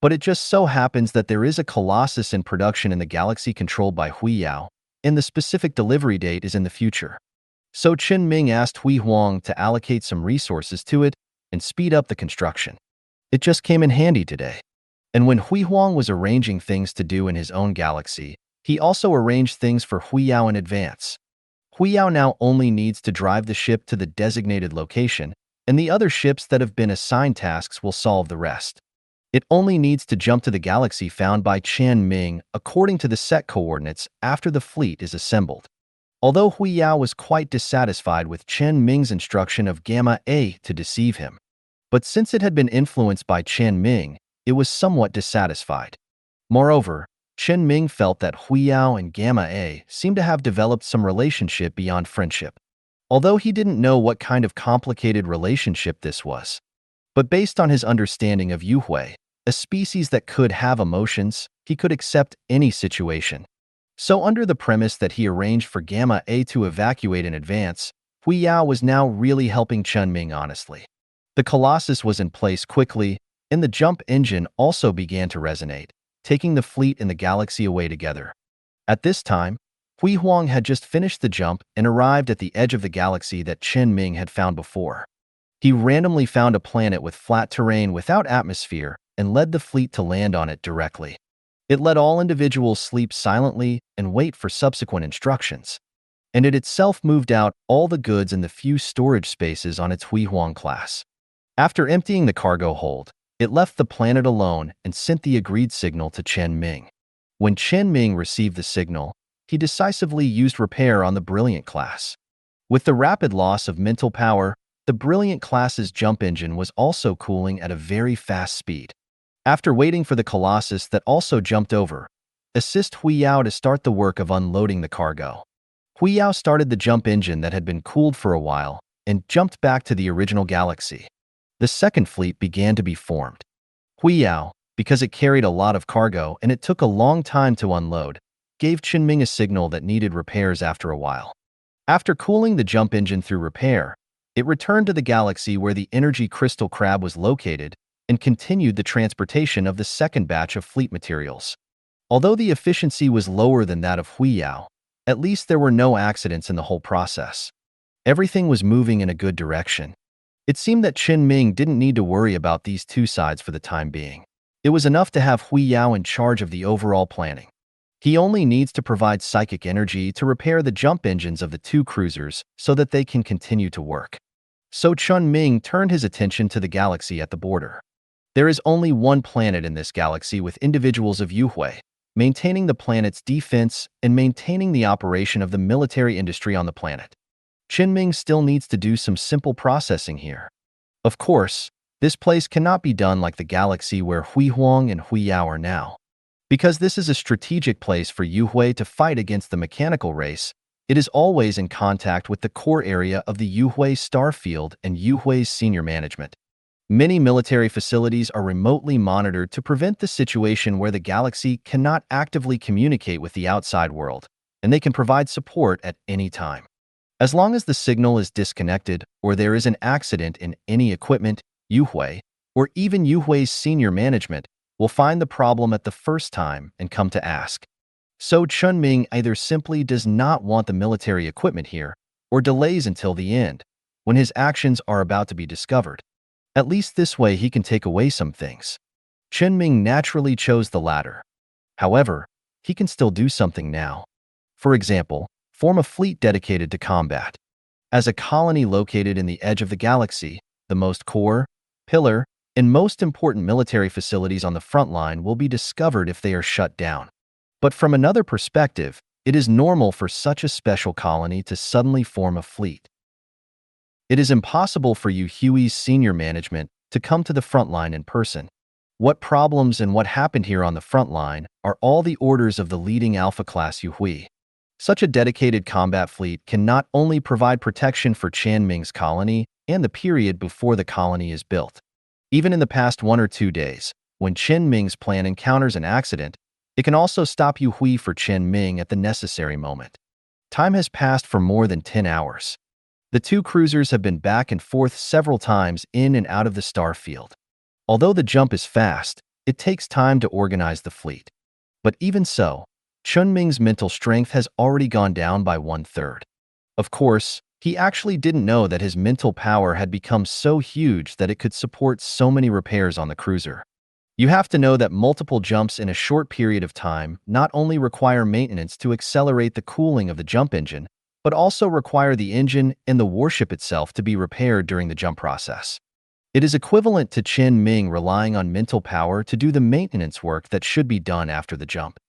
Speaker 2: But it just so happens that there is a Colossus in production in the galaxy controlled by Hui Yao, and the specific delivery date is in the future. So Chen Ming asked Hui Huang to allocate some resources to it and speed up the construction. It just came in handy today. And when Hui Huang was arranging things to do in his own galaxy, he also arranged things for Hui Yao in advance. Hui Yao now only needs to drive the ship to the designated location, and the other ships that have been assigned tasks will solve the rest. It only needs to jump to the galaxy found by Chen Ming according to the set coordinates after the fleet is assembled. Although Hui Yao was quite dissatisfied with Chen Ming's instruction of Gamma A to deceive him, but since it had been influenced by Chen Ming, it was somewhat dissatisfied. Moreover, Chen Ming felt that Hui Yao and Gamma A seemed to have developed some relationship beyond friendship, although he didn't know what kind of complicated relationship this was. But based on his understanding of Yuhui, a species that could have emotions, he could accept any situation. So under the premise that he arranged for Gamma A to evacuate in advance, Hui Yao was now really helping Chen Ming honestly. The Colossus was in place quickly, and the jump engine also began to resonate, taking the fleet and the galaxy away together. At this time, Hui Huang had just finished the jump and arrived at the edge of the galaxy that Chen Ming had found before. He randomly found a planet with flat terrain without atmosphere and led the fleet to land on it directly. It let all individuals sleep silently and wait for subsequent instructions. And it itself moved out all the goods in the few storage spaces on its Huihuang class. After emptying the cargo hold, it left the planet alone and sent the agreed signal to Chen Ming. When Chen Ming received the signal, he decisively used repair on the Brilliant class. With the rapid loss of mental power, the Brilliant class's jump engine was also cooling at a very fast speed. After waiting for the Colossus that also jumped over, assist Huiyao to start the work of unloading the cargo. Huiyao started the jump engine that had been cooled for a while and jumped back to the original galaxy. The second fleet began to be formed. Huiyao, because it carried a lot of cargo and it took a long time to unload, gave Chen Ming a signal that needed repairs after a while. After cooling the jump engine through repair, it returned to the galaxy where the energy crystal crab was located and continued the transportation of the second batch of fleet materials. Although the efficiency was lower than that of Huiyao, at least there were no accidents in the whole process. Everything was moving in a good direction. It seemed that Chen Ming didn't need to worry about these two sides for the time being. It was enough to have Huiyao in charge of the overall planning. He only needs to provide psychic energy to repair the jump engines of the two cruisers so that they can continue to work. So Chen Ming turned his attention to the galaxy at the border. There is only one planet in this galaxy with individuals of Yuhui, maintaining the planet's defense and maintaining the operation of the military industry on the planet. Chen Ming still needs to do some simple processing here. Of course, this place cannot be done like the galaxy where Huihuang and Huiyao are now. Because this is a strategic place for Yuhui to fight against the mechanical race, it is always in contact with the core area of the Yuhui star field and Yuhui's senior management. Many military facilities are remotely monitored to prevent the situation where the galaxy cannot actively communicate with the outside world, and they can provide support at any time. As long as the signal is disconnected or there is an accident in any equipment, Yuhui, or even Yuhui's senior management, will find the problem at the first time and come to ask. So Chen Ming either simply does not want the military equipment here, or delays until the end, when his actions are about to be discovered. At least this way he can take away some things. Chen Ming naturally chose the latter. However, he can still do something now. For example, form a fleet dedicated to combat. As a colony located in the edge of the galaxy, the most core, pillar, and most important military facilities on the front line will be discovered if they are shut down. But from another perspective, it is normal for such a special colony to suddenly form a fleet. It is impossible for Yuhui's senior management to come to the front line in person. What problems and what happened here on the front line are all the orders of the leading alpha-class Yuhui. Such a dedicated combat fleet can not only provide protection for Chen Ming's colony and the period before the colony is built. Even in the past 1 or 2 days, when Chen Ming's plan encounters an accident, it can also stop Yuhui for Chen Ming at the necessary moment. Time has passed for more than 10 hours. The two cruisers have been back and forth several times in and out of the star field. Although the jump is fast, it takes time to organize the fleet. But even so, Chen Ming's mental strength has already gone down by 1/3. Of course, he actually didn't know that his mental power had become so huge that it could support so many repairs on the cruiser. You have to know that multiple jumps in a short period of time not only require maintenance to accelerate the cooling of the jump engine, but also require the engine and the warship itself to be repaired during the jump process. It is equivalent to Chen Ming relying on mental power to do the maintenance work that should be done after the jump.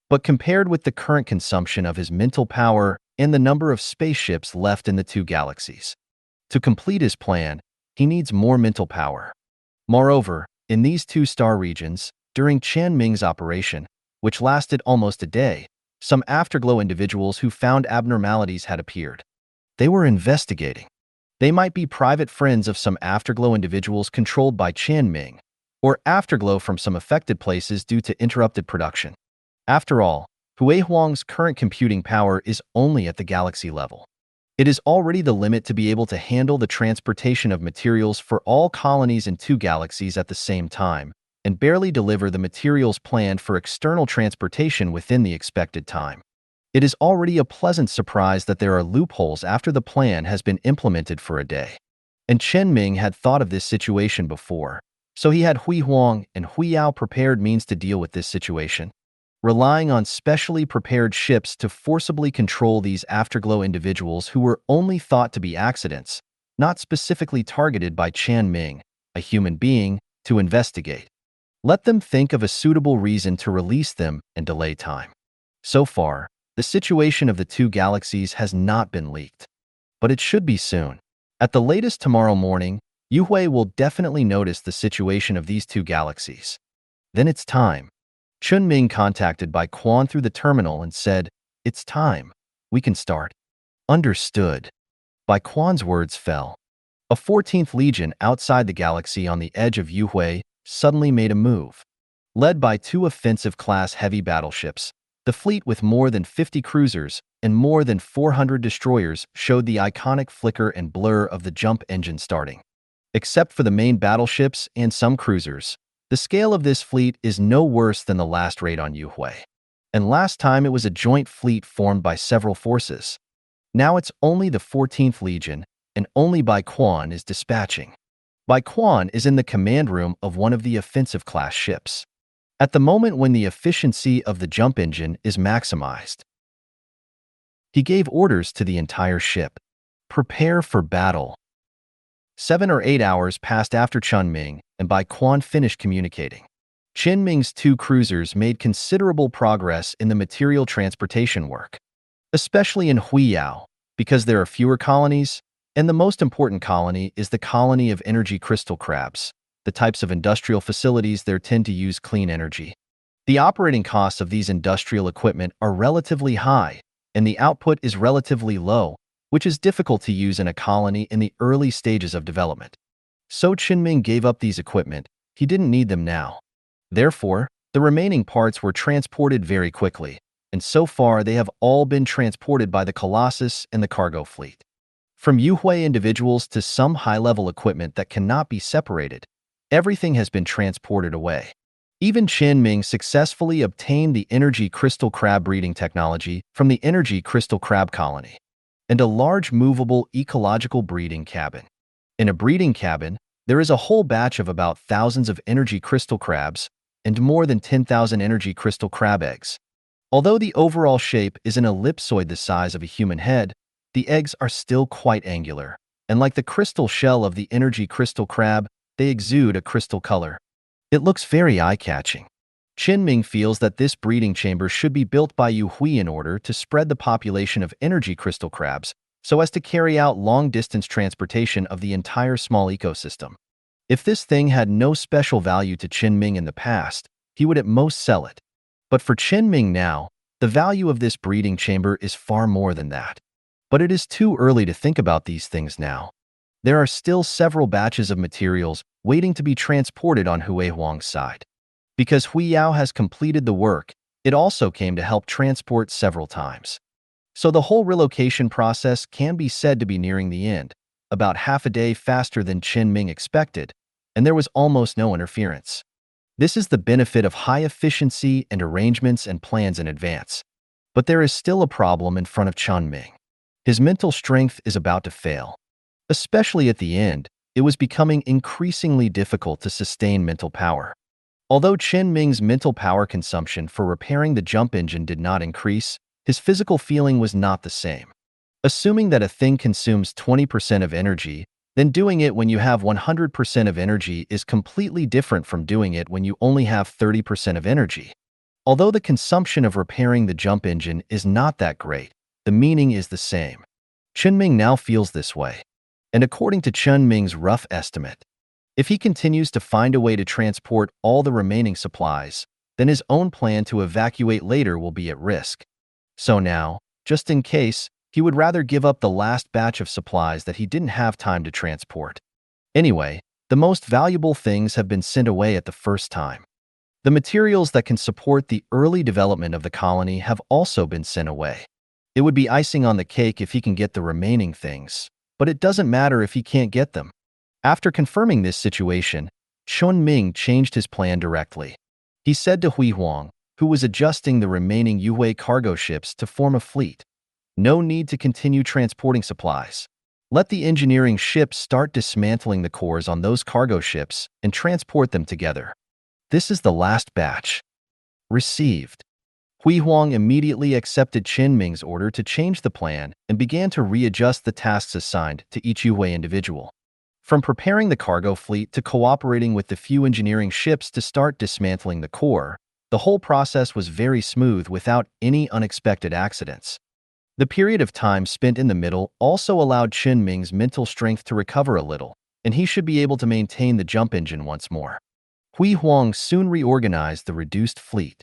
Speaker 2: But compared with the current consumption of his mental power and the number of spaceships left in the two galaxies, to complete his plan, he needs more mental power. Moreover, in these two star regions, during Chen Ming's operation, which lasted almost a day, some afterglow individuals who found abnormalities had appeared. They were investigating. They might be private friends of some afterglow individuals controlled by Chen Ming, or afterglow from some affected places due to interrupted production. After all, Huihuang's current computing power is only at the galaxy level. It is already the limit to be able to handle the transportation of materials for all colonies in two galaxies at the same time, and barely deliver the materials planned for external transportation within the expected time. It is already a pleasant surprise that there are loopholes after the plan has been implemented for a day. And Chen Ming had thought of this situation before, so he had Huihuang and Huiyao prepared means to deal with this situation. relying on specially prepared ships to forcibly control these afterglow individuals who were only thought to be accidents, not specifically targeted by Chen Ming, a human being, to investigate. Let them think of a suitable reason to release them and delay time. So far, the situation of the two galaxies has not been leaked, but it should be soon. At the latest tomorrow morning, Yuhui will definitely notice the situation of these two galaxies. Then it's time. Chen Ming contacted by Quan through the terminal and said, "It's time. We can start." Understood. By Quan's words fell. A 14th Legion outside the galaxy on the edge of Yuhui suddenly made a move. Led by two offensive-class heavy battleships, the fleet with more than 50 cruisers and more than 400 destroyers showed the iconic flicker and blur of the jump engine starting. Except for the main battleships and some cruisers, the scale of this fleet is no worse than the last raid on Yuhui. And last time it was a joint fleet formed by several forces. Now it's only the 14th Legion, and only Bai Quan is dispatching. Bai Quan is in the command room of one of the offensive-class ships. At the moment when the efficiency of the jump engine is maximized, he gave orders to the entire ship. Prepare for battle. 7 or 8 hours passed after Chen Ming and Bai Quan finished communicating. Chen Ming's two cruisers made considerable progress in the material transportation work, especially in Huiyao, because there are fewer colonies, and the most important colony is the colony of energy crystal crabs. The types of industrial facilities there tend to use clean energy. The operating costs of these industrial equipment are relatively high, and the output is relatively low, which is difficult to use in a colony in the early stages of development. So Chen Ming gave up these equipment. He didn't need them now. Therefore, the remaining parts were transported very quickly, and so far they have all been transported by the Colossus and the cargo fleet. From Yuhui individuals to some high-level equipment that cannot be separated, everything has been transported away. Even Chen Ming successfully obtained the energy crystal crab breeding technology from the energy crystal crab colony, and a large movable ecological breeding cabin. In a breeding cabin, there is a whole batch of about thousands of energy crystal crabs and more than 10,000 energy crystal crab eggs. Although the overall shape is an ellipsoid the size of a human head, the eggs are still quite angular, and like the crystal shell of the energy crystal crab, they exude a crystal color. It looks very eye-catching. Chen Ming feels that this breeding chamber should be built by Yuhui in order to spread the population of energy crystal crabs so as to carry out long-distance transportation of the entire small ecosystem. If this thing had no special value to Chen Ming in the past, he would at most sell it. But for Chen Ming now, the value of this breeding chamber is far more than that. But it is too early to think about these things now. There are still several batches of materials waiting to be transported on Hui Huang's side. Because Huiyao has completed the work, it also came to help transport several times. So the whole relocation process can be said to be nearing the end, about half a day faster than Chen Ming expected, and there was almost no interference. This is the benefit of high efficiency and arrangements and plans in advance. But there is still a problem in front of Chen Ming. His mental strength is about to fail. Especially at the end, it was becoming increasingly difficult to sustain mental power. Although Chen Ming's mental power consumption for repairing the jump engine did not increase, his physical feeling was not the same. Assuming that a thing consumes 20% of energy, then doing it when you have 100% of energy is completely different from doing it when you only have 30% of energy. Although the consumption of repairing the jump engine is not that great, the meaning is the same. Chen Ming now feels this way. And according to Chen Ming's rough estimate, if he continues to find a way to transport all the remaining supplies, then his own plan to evacuate later will be at risk. So now, just in case, he would rather give up the last batch of supplies that he didn't have time to transport. Anyway, the most valuable things have been sent away at the first time. The materials that can support the early development of the colony have also been sent away. It would be icing on the cake if he can get the remaining things, but it doesn't matter if he can't get them. After confirming this situation, Chen Ming changed his plan directly. He said to Hui Huang, who was adjusting the remaining Yuhui cargo ships to form a fleet, "No need to continue transporting supplies. Let the engineering ships start dismantling the cores on those cargo ships and transport them together. This is the last batch." Received. Hui Huang immediately accepted Chen Ming's order to change the plan and began to readjust the tasks assigned to each Yue individual. From preparing the cargo fleet to cooperating with the few engineering ships to start dismantling the core, the whole process was very smooth without any unexpected accidents. The period of time spent in the middle also allowed Chen Ming's mental strength to recover a little, and he should be able to maintain the jump engine once more. Hui Huang soon reorganized the reduced fleet.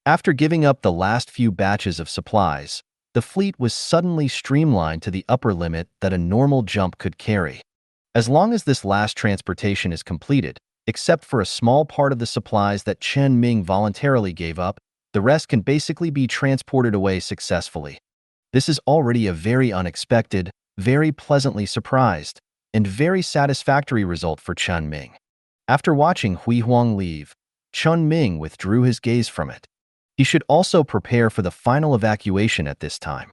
Speaker 2: After giving up the last few batches of supplies, the fleet was suddenly streamlined to the upper limit that a normal jump could carry. As long as this last transportation is completed, except for a small part of the supplies that Chen Ming voluntarily gave up, the rest can basically be transported away successfully. This is already a very unexpected, very pleasantly surprised, and very satisfactory result for Chen Ming. After watching Hui Huang leave, Chen Ming withdrew his gaze from it. He should also prepare for the final evacuation at this time.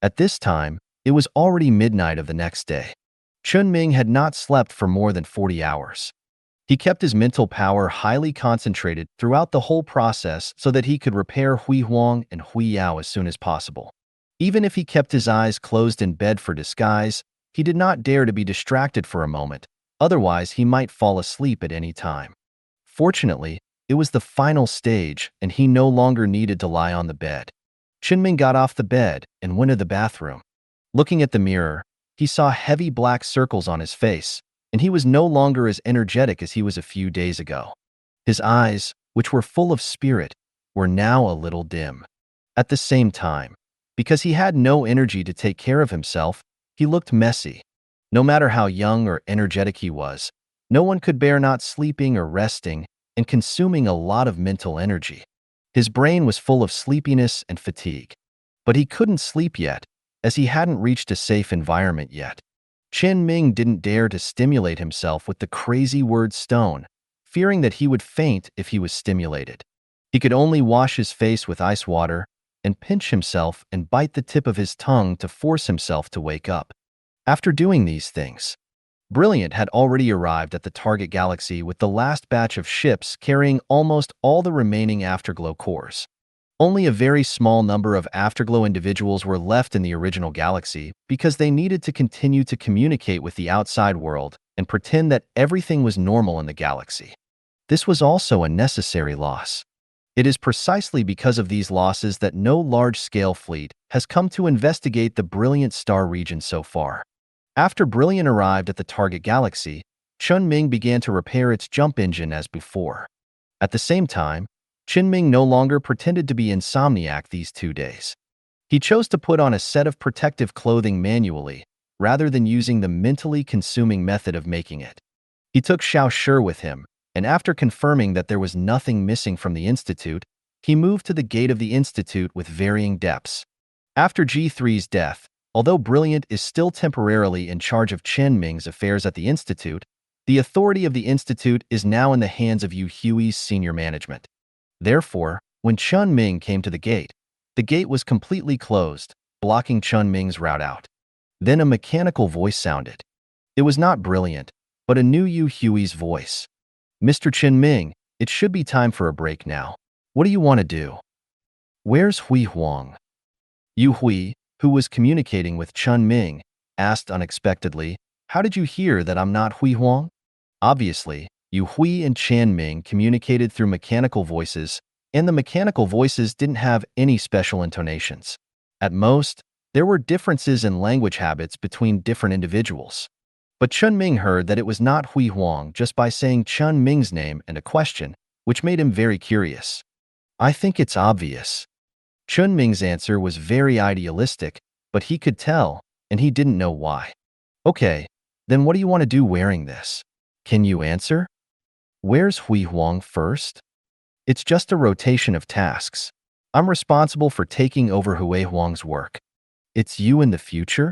Speaker 2: At this time, it was already midnight of the next day. Chen Ming had not slept for more than 40 hours. He kept his mental power highly concentrated throughout the whole process so that he could repair Hui Huang and Hui Yao as soon as possible. Even if he kept his eyes closed in bed for disguise, he did not dare to be distracted for a moment, otherwise he might fall asleep at any time. Fortunately, it was the final stage, and he no longer needed to lie on the bed. Chen Ming got off the bed and went to the bathroom. Looking at the mirror, he saw heavy black circles on his face, and he was no longer as energetic as he was a few days ago. His eyes, which were full of spirit, were now a little dim. At the same time, because he had no energy to take care of himself, he looked messy. No matter how young or energetic he was, no one could bear not sleeping or resting and consuming a lot of mental energy. His brain was full of sleepiness and fatigue. But he couldn't sleep yet, as he hadn't reached a safe environment yet. Chen Ming didn't dare to stimulate himself with the crazy word stone, fearing that he would faint if he was stimulated. He could only wash his face with ice water and pinch himself and bite the tip of his tongue to force himself to wake up. After doing these things, Brilliant had already arrived at the target galaxy with the last batch of ships carrying almost all the remaining Afterglow cores. Only a very small number of Afterglow individuals were left in the original galaxy because they needed to continue to communicate with the outside world and pretend that everything was normal in the galaxy. This was also a necessary loss. It is precisely because of these losses that no large-scale fleet has come to investigate the Brilliant Star region so far. After Brilliant arrived at the target galaxy, Chen Ming began to repair its jump engine as before. At the same time, Chen Ming no longer pretended to be insomniac these 2 days. He chose to put on a set of protective clothing manually, rather than using the mentally consuming method of making it. He took Xiao Shi with him, and after confirming that there was nothing missing from the Institute, he moved to the gate of the Institute with varying depths. After G3's death, although Brilliant is still temporarily in charge of Chen Ming's affairs at the Institute, the authority of the Institute is now in the hands of Yu Hui's senior management. Therefore, when Chen Ming came to the gate was completely closed, blocking Chen Ming's route out. Then a mechanical voice sounded. It was not Brilliant, but a new Yu Hui's voice. "Mr. Chen Ming, it should be time for a break now. What do you want to do?" "Where's Hui Huang?" Yu Hui, who was communicating with Chen Ming, asked unexpectedly, "How did you hear that I'm not Hui Huang?" Obviously, Yu Hui and Chen Ming communicated through mechanical voices, and the mechanical voices didn't have any special intonations. At most, there were differences in language habits between different individuals. But Chen Ming heard that it was not Hui Huang just by saying Chen Ming's name and a question, which made him very curious. "I think it's obvious." Chen Ming's answer was very idealistic, but he could tell, and he didn't know why. "Okay, then what do you want to do wearing this? Can you answer? Where's Hui Huang first?" "It's just a rotation of tasks. I'm responsible for taking over Hui Huang's work." "It's you in the future?"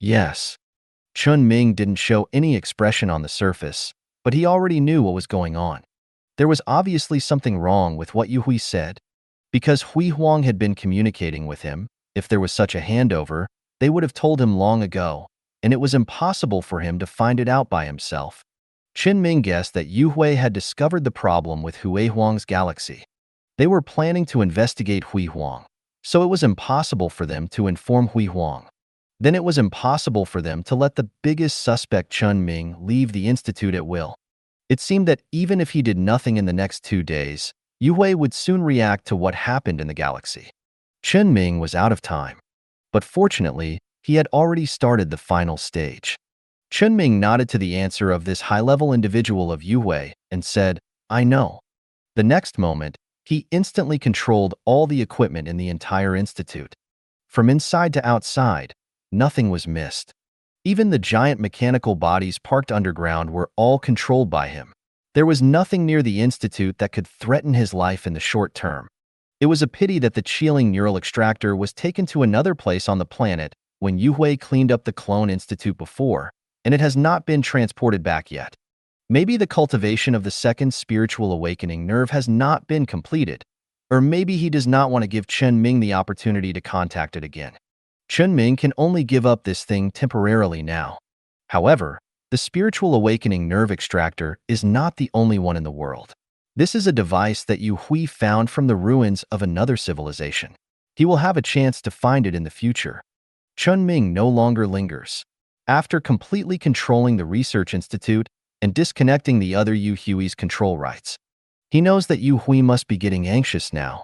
Speaker 2: "Yes." Chen Ming didn't show any expression on the surface, but he already knew what was going on. There was obviously something wrong with what Yu Hui said. Because Hui Huang had been communicating with him, if there was such a handover, they would have told him long ago, and it was impossible for him to find it out by himself. Chen Ming guessed that Yu Hui had discovered the problem with Hui Huang's galaxy. They were planning to investigate Hui Huang, so it was impossible for them to inform Hui Huang. Then it was impossible for them to let the biggest suspect Chen Ming leave the institute at will. It seemed that even if he did nothing in the next 2 days, Yue would soon react to what happened in the galaxy. Chen Ming was out of time, but fortunately, he had already started the final stage. Chen Ming nodded to the answer of this high-level individual of Yue and said, "I know." The next moment, he instantly controlled all the equipment in the entire institute. From inside to outside, nothing was missed. Even the giant mechanical bodies parked underground were all controlled by him. There was nothing near the institute that could threaten his life in the short term. It was a pity that the Qeeling neural extractor was taken to another place on the planet when Yue cleaned up the clone institute before, and it has not been transported back yet. Maybe the cultivation of the second spiritual awakening nerve has not been completed, or maybe he does not want to give Chen Ming the opportunity to contact it again. Chen Ming can only give up this thing temporarily now. However, the spiritual awakening nerve extractor is not the only one in the world. This is a device that Yu Hui found from the ruins of another civilization. He will have a chance to find it in the future. Chen Ming no longer lingers. After completely controlling the research institute and disconnecting the other Yu Hui's control rights, he knows that Yu Hui must be getting anxious now.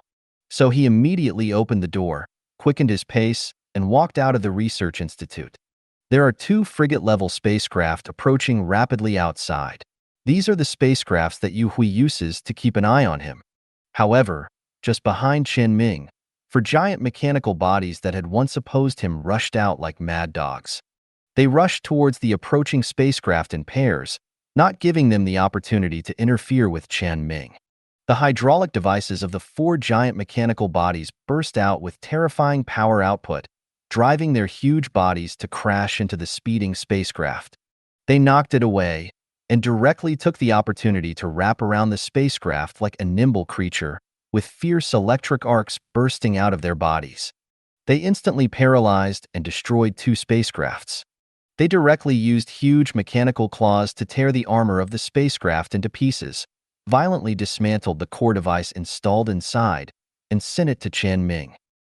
Speaker 2: So he immediately opened the door, quickened his pace, and walked out of the research institute. There are 2 frigate-level spacecraft approaching rapidly outside. These are the spacecrafts that Yu Hui uses to keep an eye on him. However, just behind Chen Ming, 4 giant mechanical bodies that had once opposed him rushed out like mad dogs. They rushed towards the approaching spacecraft in pairs, not giving them the opportunity to interfere with Chen Ming. The hydraulic devices of the 4 giant mechanical bodies burst out with terrifying power output, driving their huge bodies to crash into the speeding spacecraft. They knocked it away and directly took the opportunity to wrap around the spacecraft like a nimble creature, with fierce electric arcs bursting out of their bodies. They instantly paralyzed and destroyed 2 spacecrafts. They directly used huge mechanical claws to tear the armor of the spacecraft into pieces, violently dismantled the core device installed inside, and sent it to Chen Ming.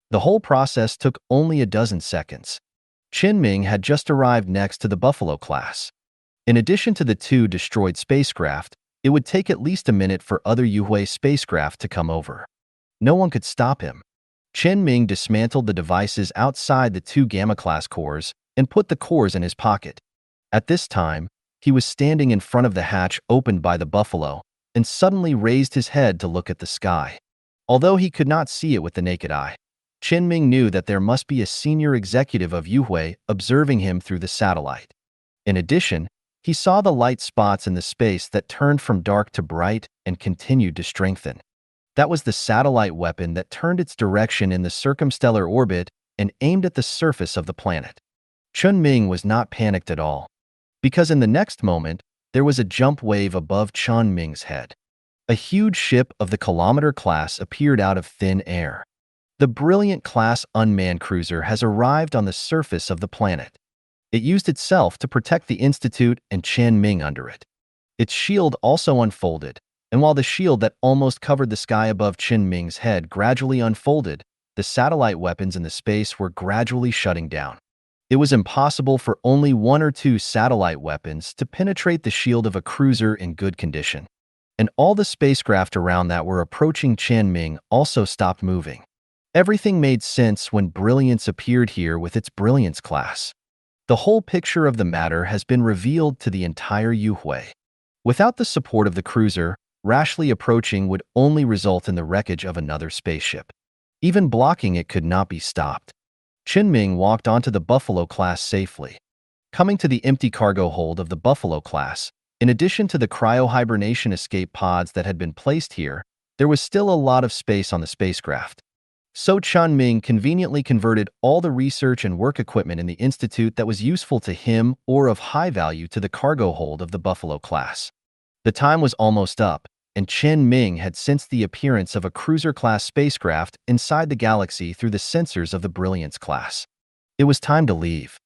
Speaker 2: The whole process took only a dozen seconds. Chen Ming had just arrived next to the Buffalo class. In addition to the 2 destroyed spacecraft, it would take at least a minute for other Yue spacecraft to come over. No one could stop him. Chen Ming dismantled the devices outside the 2 Gamma-class cores and put the cores in his pocket. At this time, he was standing in front of the hatch opened by the Buffalo and suddenly raised his head to look at the sky. Although he could not see it with the naked eye, Chen Ming knew that there must be a senior executive of Yue observing him through the satellite. In addition, he saw the light spots in the space that turned from dark to bright and continued to strengthen. That was the satellite weapon that turned its direction in the circumstellar orbit and aimed at the surface of the planet. Chen Ming was not panicked at all, because in the next moment, there was a jump wave above Chen Ming's head. A huge ship of the Kilometer class appeared out of thin air. The Brilliant class unmanned cruiser has arrived on the surface of the planet. It used itself to protect the Institute and Chen Ming under it. Its shield also unfolded, and while the shield that almost covered the sky above Chen Ming's head gradually unfolded, the satellite weapons in the space were gradually shutting down. It was impossible for only 1 or 2 satellite weapons to penetrate the shield of a cruiser in good condition, and all the spacecraft around that were approaching Chen Ming also stopped moving. Everything made sense when Brilliance appeared here with its Brilliance class. The whole picture of the matter has been revealed to the entire Yue. Without the support of the cruiser, rashly approaching would only result in the wreckage of another spaceship. Even blocking it could not be stopped. Chen Ming walked onto the Buffalo class safely. Coming to the empty cargo hold of the Buffalo class, in addition to the cryo-hibernation escape pods that had been placed here, there was still a lot of space on the spacecraft. So Chen Ming conveniently converted all the research and work equipment in the Institute that was useful to him or of high value to the cargo hold of the Buffalo class. The time was almost up, and Chen Ming had sensed the appearance of a cruiser-class spacecraft inside the galaxy through the sensors of the Brilliance class. It was time to leave.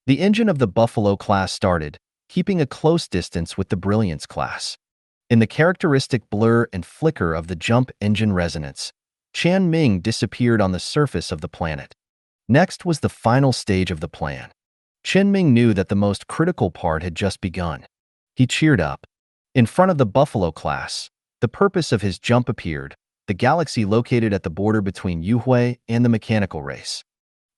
Speaker 2: The engine of the Buffalo class started, keeping a close distance with the Brilliance class. In the characteristic blur and flicker of the jump engine resonance, Chen Ming disappeared on the surface of the planet. Next was the final stage of the plan. Chen Ming knew that the most critical part had just begun. He cheered up. In front of the Buffalo class, the purpose of his jump appeared, the galaxy located at the border between Yuhui and the mechanical race.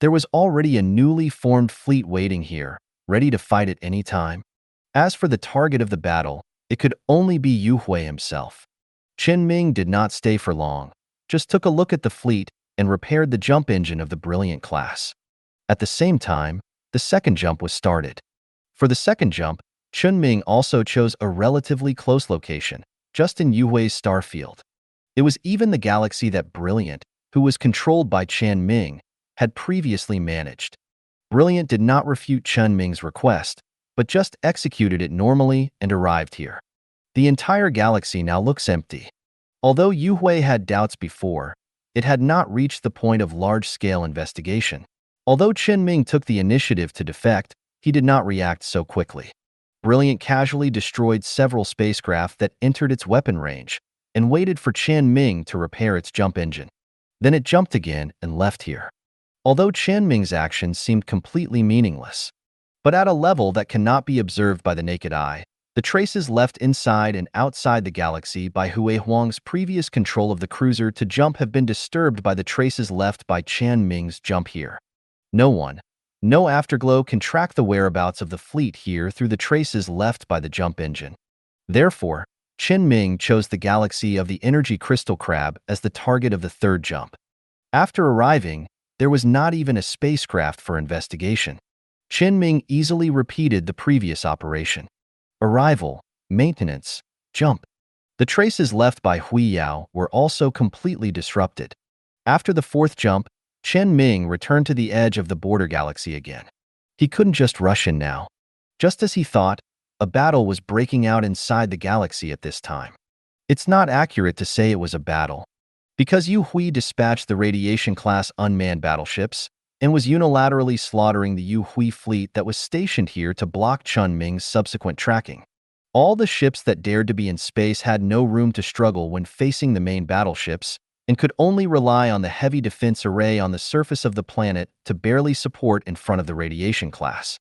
Speaker 2: There was already a newly formed fleet waiting here, ready to fight at any time. As for the target of the battle, it could only be Yuhui himself. Chen Ming did not stay for long, just took a look at the fleet and repaired the jump engine of the brilliant class. At the same time, the second jump was started. For the second jump, Chen Ming also chose a relatively close location, just in Yuhui's star field. It was even the galaxy that Brilliant, who was controlled by Chen Ming, had previously managed. Brilliant did not refute Chen Ming's request, but just executed it normally and arrived here. The entire galaxy now looks empty. Although Yuhui had doubts before, it had not reached the point of large-scale investigation. Although Chen Ming took the initiative to defect, he did not react so quickly. Brilliant casually destroyed several spacecraft that entered its weapon range and waited for Chen Ming to repair its jump engine. Then it jumped again and left here. Although Chen Ming's actions seemed completely meaningless, but at a level that cannot be observed by the naked eye, the traces left inside and outside the galaxy by Hui Huang's previous control of the cruiser to jump have been disturbed by the traces left by Chen Ming's jump here. No afterglow can track the whereabouts of the fleet here through the traces left by the jump engine. Therefore, Chen Ming chose the galaxy of the energy crystal crab as the target of the third jump. After arriving, there was not even a spacecraft for investigation. Chen Ming easily repeated the previous operation. Arrival, maintenance, jump. The traces left by Hui Yao were also completely disrupted. After the fourth jump, Chen Ming returned to the edge of the border galaxy again. He couldn't just rush in now. Just as he thought, a battle was breaking out inside the galaxy at this time. It's not accurate to say it was a battle, because Yu Hui dispatched the radiation-class unmanned battleships and was unilaterally slaughtering the Yu Hui fleet that was stationed here to block Chen Ming's subsequent tracking. All the ships that dared to be in space had no room to struggle when facing the main battleships, and could only rely on the heavy defense array on the surface of the planet to barely support in front of the radiation class.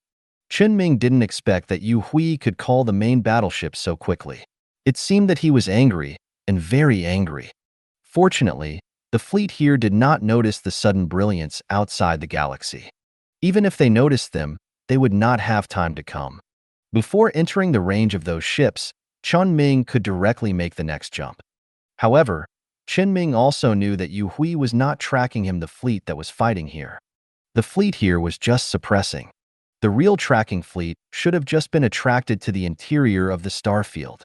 Speaker 2: Chen Ming didn't expect that Yu Hui could call the main battleship so quickly. It seemed that he was angry, and very angry. Fortunately, the fleet here did not notice the sudden brilliance outside the galaxy. Even if they noticed them, they would not have time to come. Before entering the range of those ships, Chen Ming could directly make the next jump. However, Chen Ming also knew that Yu Hui was not tracking the fleet that was fighting here. The fleet here was just suppressing. The real tracking fleet should have just been attracted to the interior of the star field.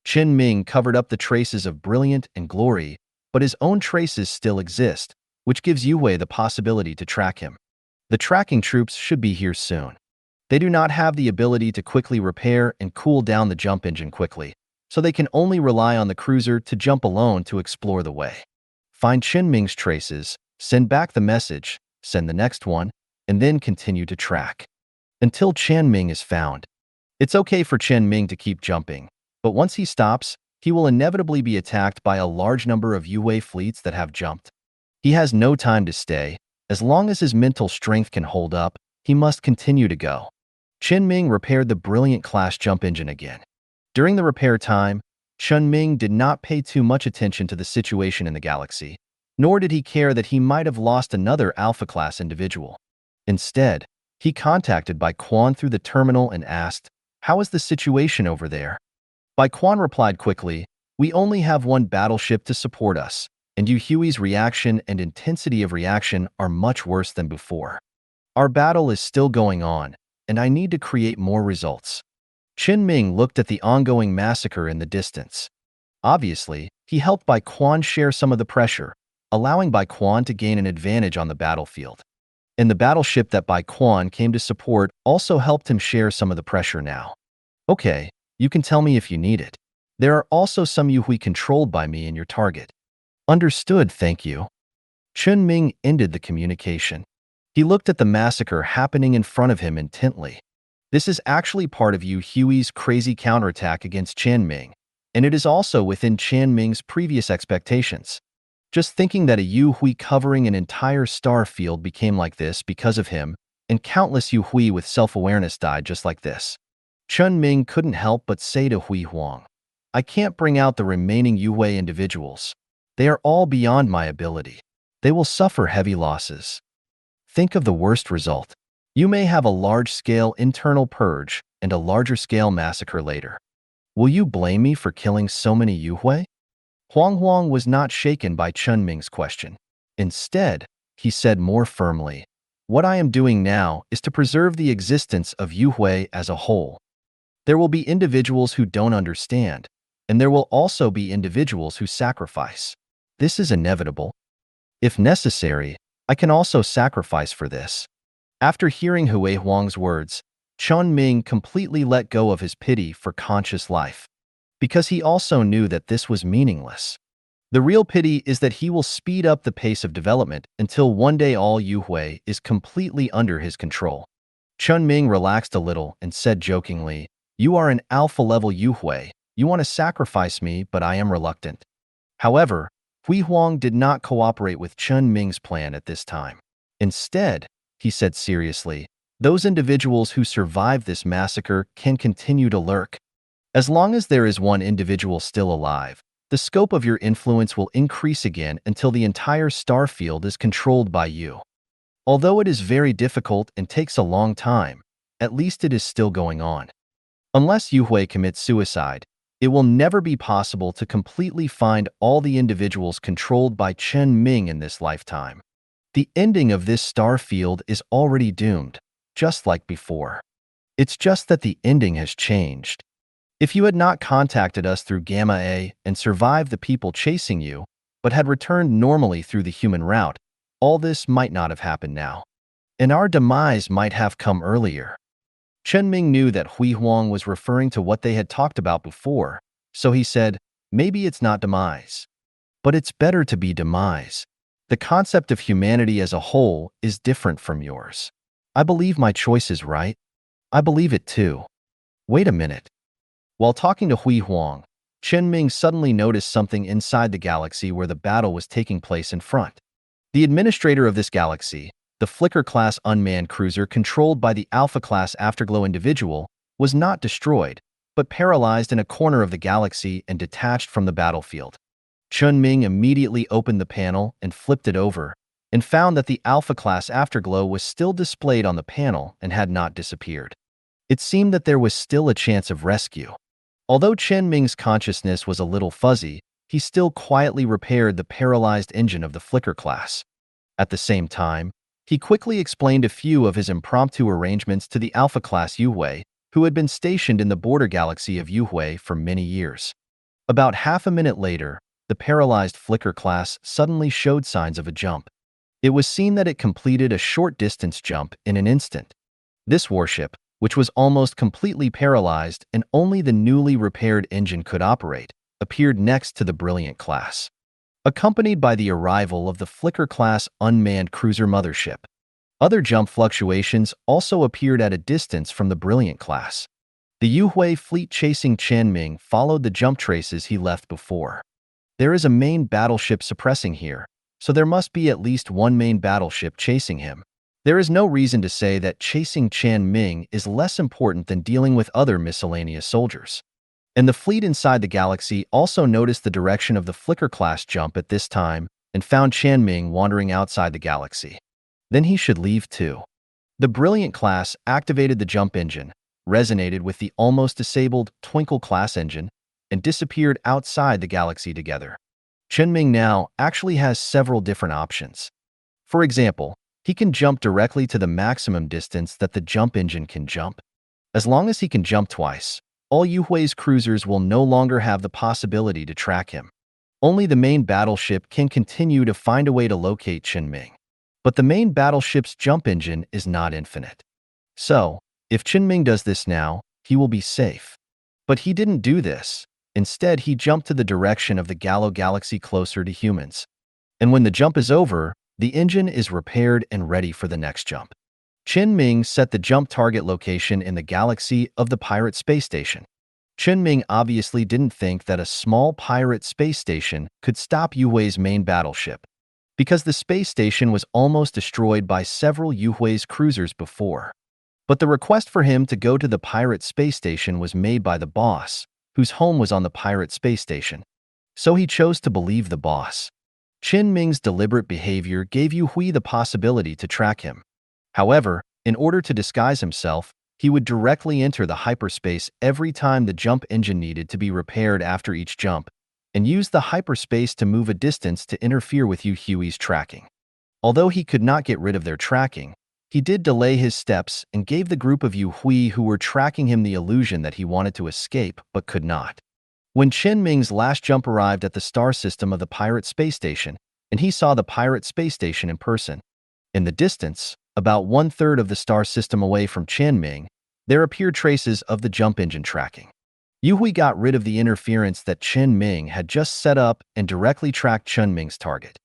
Speaker 2: Chen Ming covered up the traces of Brilliant and Glory, but his own traces still exist, which gives Yue the possibility to track him. The tracking troops should be here soon. They do not have the ability to quickly repair and cool down the jump engine quickly, so they can only rely on the cruiser to jump alone to explore the way. Find Chen Ming's traces, send back the message, send the next one, and then continue to track until Chen Ming is found. It's okay for Chen Ming to keep jumping, but once he stops, he will inevitably be attacked by a large number of Yue fleets that have jumped. He has no time to stay. As long as his mental strength can hold up, he must continue to go. Chen Ming repaired the Brilliant class jump engine again. During the repair time, Chen Ming did not pay too much attention to the situation in the galaxy, nor did he care that he might have lost another Alpha-class individual. Instead, he contacted Bai Quan through the terminal and asked, "How is the situation over there?" Bai Quan replied quickly, "We only have one battleship to support us, and Yu Hui's reaction and intensity of reaction are much worse than before. Our battle is still going on, and I need to create more results." Chen Ming looked at the ongoing massacre in the distance. Obviously, he helped Bai Quan share some of the pressure, allowing Bai Quan to gain an advantage on the battlefield. And the battleship that Bai Quan came to support also helped him share some of the pressure now. "Okay, you can tell me if you need it. There are also some Yu Hui controlled by me in your target." "Understood, thank you." Chen Ming ended the communication. He looked at the massacre happening in front of him intently. This is actually part of Yu Hui's crazy counterattack against Chen Ming, and it is also within Chen Ming's previous expectations. Just thinking that a Yu Hui covering an entire star field became like this because of him, and countless Yu Hui with self-awareness died just like this. Chen Ming couldn't help but say to Hui Huang, "I can't bring out the remaining Yu Hui individuals. They are all beyond my ability. They will suffer heavy losses. Think of the worst result. You may have a large-scale internal purge and a larger-scale massacre later. Will you blame me for killing so many Yu Hui?" Huang was not shaken by Chen Ming's question. Instead, he said more firmly, "What I am doing now is to preserve the existence of Yu Hui as a whole. There will be individuals who don't understand, and there will also be individuals who sacrifice. This is inevitable. If necessary, I can also sacrifice for this." After hearing Hui Huang's words, Chen Ming completely let go of his pity for conscious life, because he also knew that this was meaningless. The real pity is that he will speed up the pace of development until one day all Yu Hui is completely under his control. Chen Ming relaxed a little and said jokingly, "You are an alpha-level Yu Hui. You want to sacrifice me, but I am reluctant." However, Hui Huang did not cooperate with Chen Ming's plan at this time. Instead, he said seriously, "Those individuals who survive this massacre can continue to lurk. As long as there is one individual still alive, the scope of your influence will increase again until the entire star field is controlled by you. Although it is very difficult and takes a long time, at least it is still going on. Unless Yu Hui commits suicide, it will never be possible to completely find all the individuals controlled by Chen Ming in this lifetime. The ending of this star field is already doomed, just like before. It's just that the ending has changed. If you had not contacted us through Gamma A and survived the people chasing you, but had returned normally through the human route, all this might not have happened now. And our demise might have come earlier." Chen Ming knew that Hui Huang was referring to what they had talked about before, so he said, "Maybe it's not demise. But it's better to be demise. The concept of humanity as a whole is different from yours. I believe my choice is right. I believe it too. Wait a minute." While talking to Hui Huang, Chen Ming suddenly noticed something inside the galaxy where the battle was taking place in front. The administrator of this galaxy, the Flicker-class unmanned cruiser controlled by the Alpha-class Afterglow individual, was not destroyed, but paralyzed in a corner of the galaxy and detached from the battlefield. Chen Ming immediately opened the panel and flipped it over, and found that the Alpha-class Afterglow was still displayed on the panel and had not disappeared. It seemed that there was still a chance of rescue. Although Chen Ming's consciousness was a little fuzzy, he still quietly repaired the paralyzed engine of the Flicker class. At the same time, he quickly explained a few of his impromptu arrangements to the Alpha-class Yu Hui, who had been stationed in the border galaxy of Yu Hui for many years. About half a minute later, the paralyzed Flicker class suddenly showed signs of a jump. It was seen that it completed a short-distance jump in an instant. This warship, which was almost completely paralyzed and only the newly repaired engine could operate, appeared next to the Brilliant class, accompanied by the arrival of the Flicker-class unmanned cruiser mothership. Other jump fluctuations also appeared at a distance from the Brilliant class. The Yu Hui fleet chasing Chen Ming followed the jump traces he left before. There is a main battleship suppressing here, so there must be at least one main battleship chasing him. There is no reason to say that chasing Chen Ming is less important than dealing with other miscellaneous soldiers. And the fleet inside the galaxy also noticed the direction of the Flicker-class jump at this time and found Chen Ming wandering outside the galaxy. Then he should leave too. The Brilliant class activated the jump engine, resonated with the almost disabled Twinkle-class engine, and disappeared outside the galaxy together. Chen Ming now actually has several different options. For example, he can jump directly to the maximum distance that the jump engine can jump. As long as he can jump twice, all Yu Hui's cruisers will no longer have the possibility to track him. Only the main battleship can continue to find a way to locate Chen Ming. But the main battleship's jump engine is not infinite. So, if Chen Ming does this now, he will be safe. But he didn't do this. Instead, he jumped to the direction of the Gallo galaxy closer to humans. And when the jump is over, the engine is repaired and ready for the next jump. Chen Ming set the jump target location in the galaxy of the pirate space station. Chen Ming obviously didn't think that a small pirate space station could stop Yu Hui's main battleship, because the space station was almost destroyed by several Yu Hui's cruisers before. But the request for him to go to the pirate space station was made by the boss, whose home was on the pirate space station. So he chose to believe the boss. Chen Ming's deliberate behavior gave Yu Hui the possibility to track him. However, in order to disguise himself, he would directly enter the hyperspace every time the jump engine needed to be repaired after each jump, and use the hyperspace to move a distance to interfere with Yu Hui's tracking. Although he could not get rid of their tracking, he did delay his steps and gave the group of Yu Hui who were tracking him the illusion that he wanted to escape but could not. When Chen Ming's last jump arrived at the star system of the pirate space station, and he saw the pirate space station in person, in the distance, about 1/3 of the star system away from Chen Ming, there appeared traces of the jump engine tracking. Yu Hui got rid of the interference that Chen Ming had just set up and directly tracked Chen Ming's target.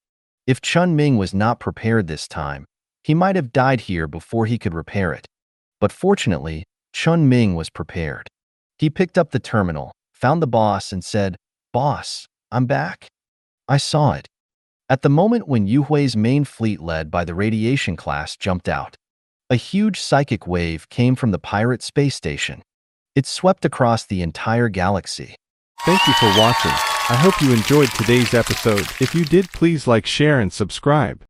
Speaker 2: If Chen Ming was not prepared this time, he might have died here before he could repair it. But fortunately, Chen Ming was prepared. He picked up the terminal, found the boss, and said, "Boss, I'm back." I saw it. At the moment when Yu Hui's main fleet led by the radiation class jumped out, a huge psychic wave came from the pirate space station. It swept across the entire galaxy.
Speaker 1: Thank you for watching. I hope you enjoyed today's episode. If you did, please like, share, and subscribe.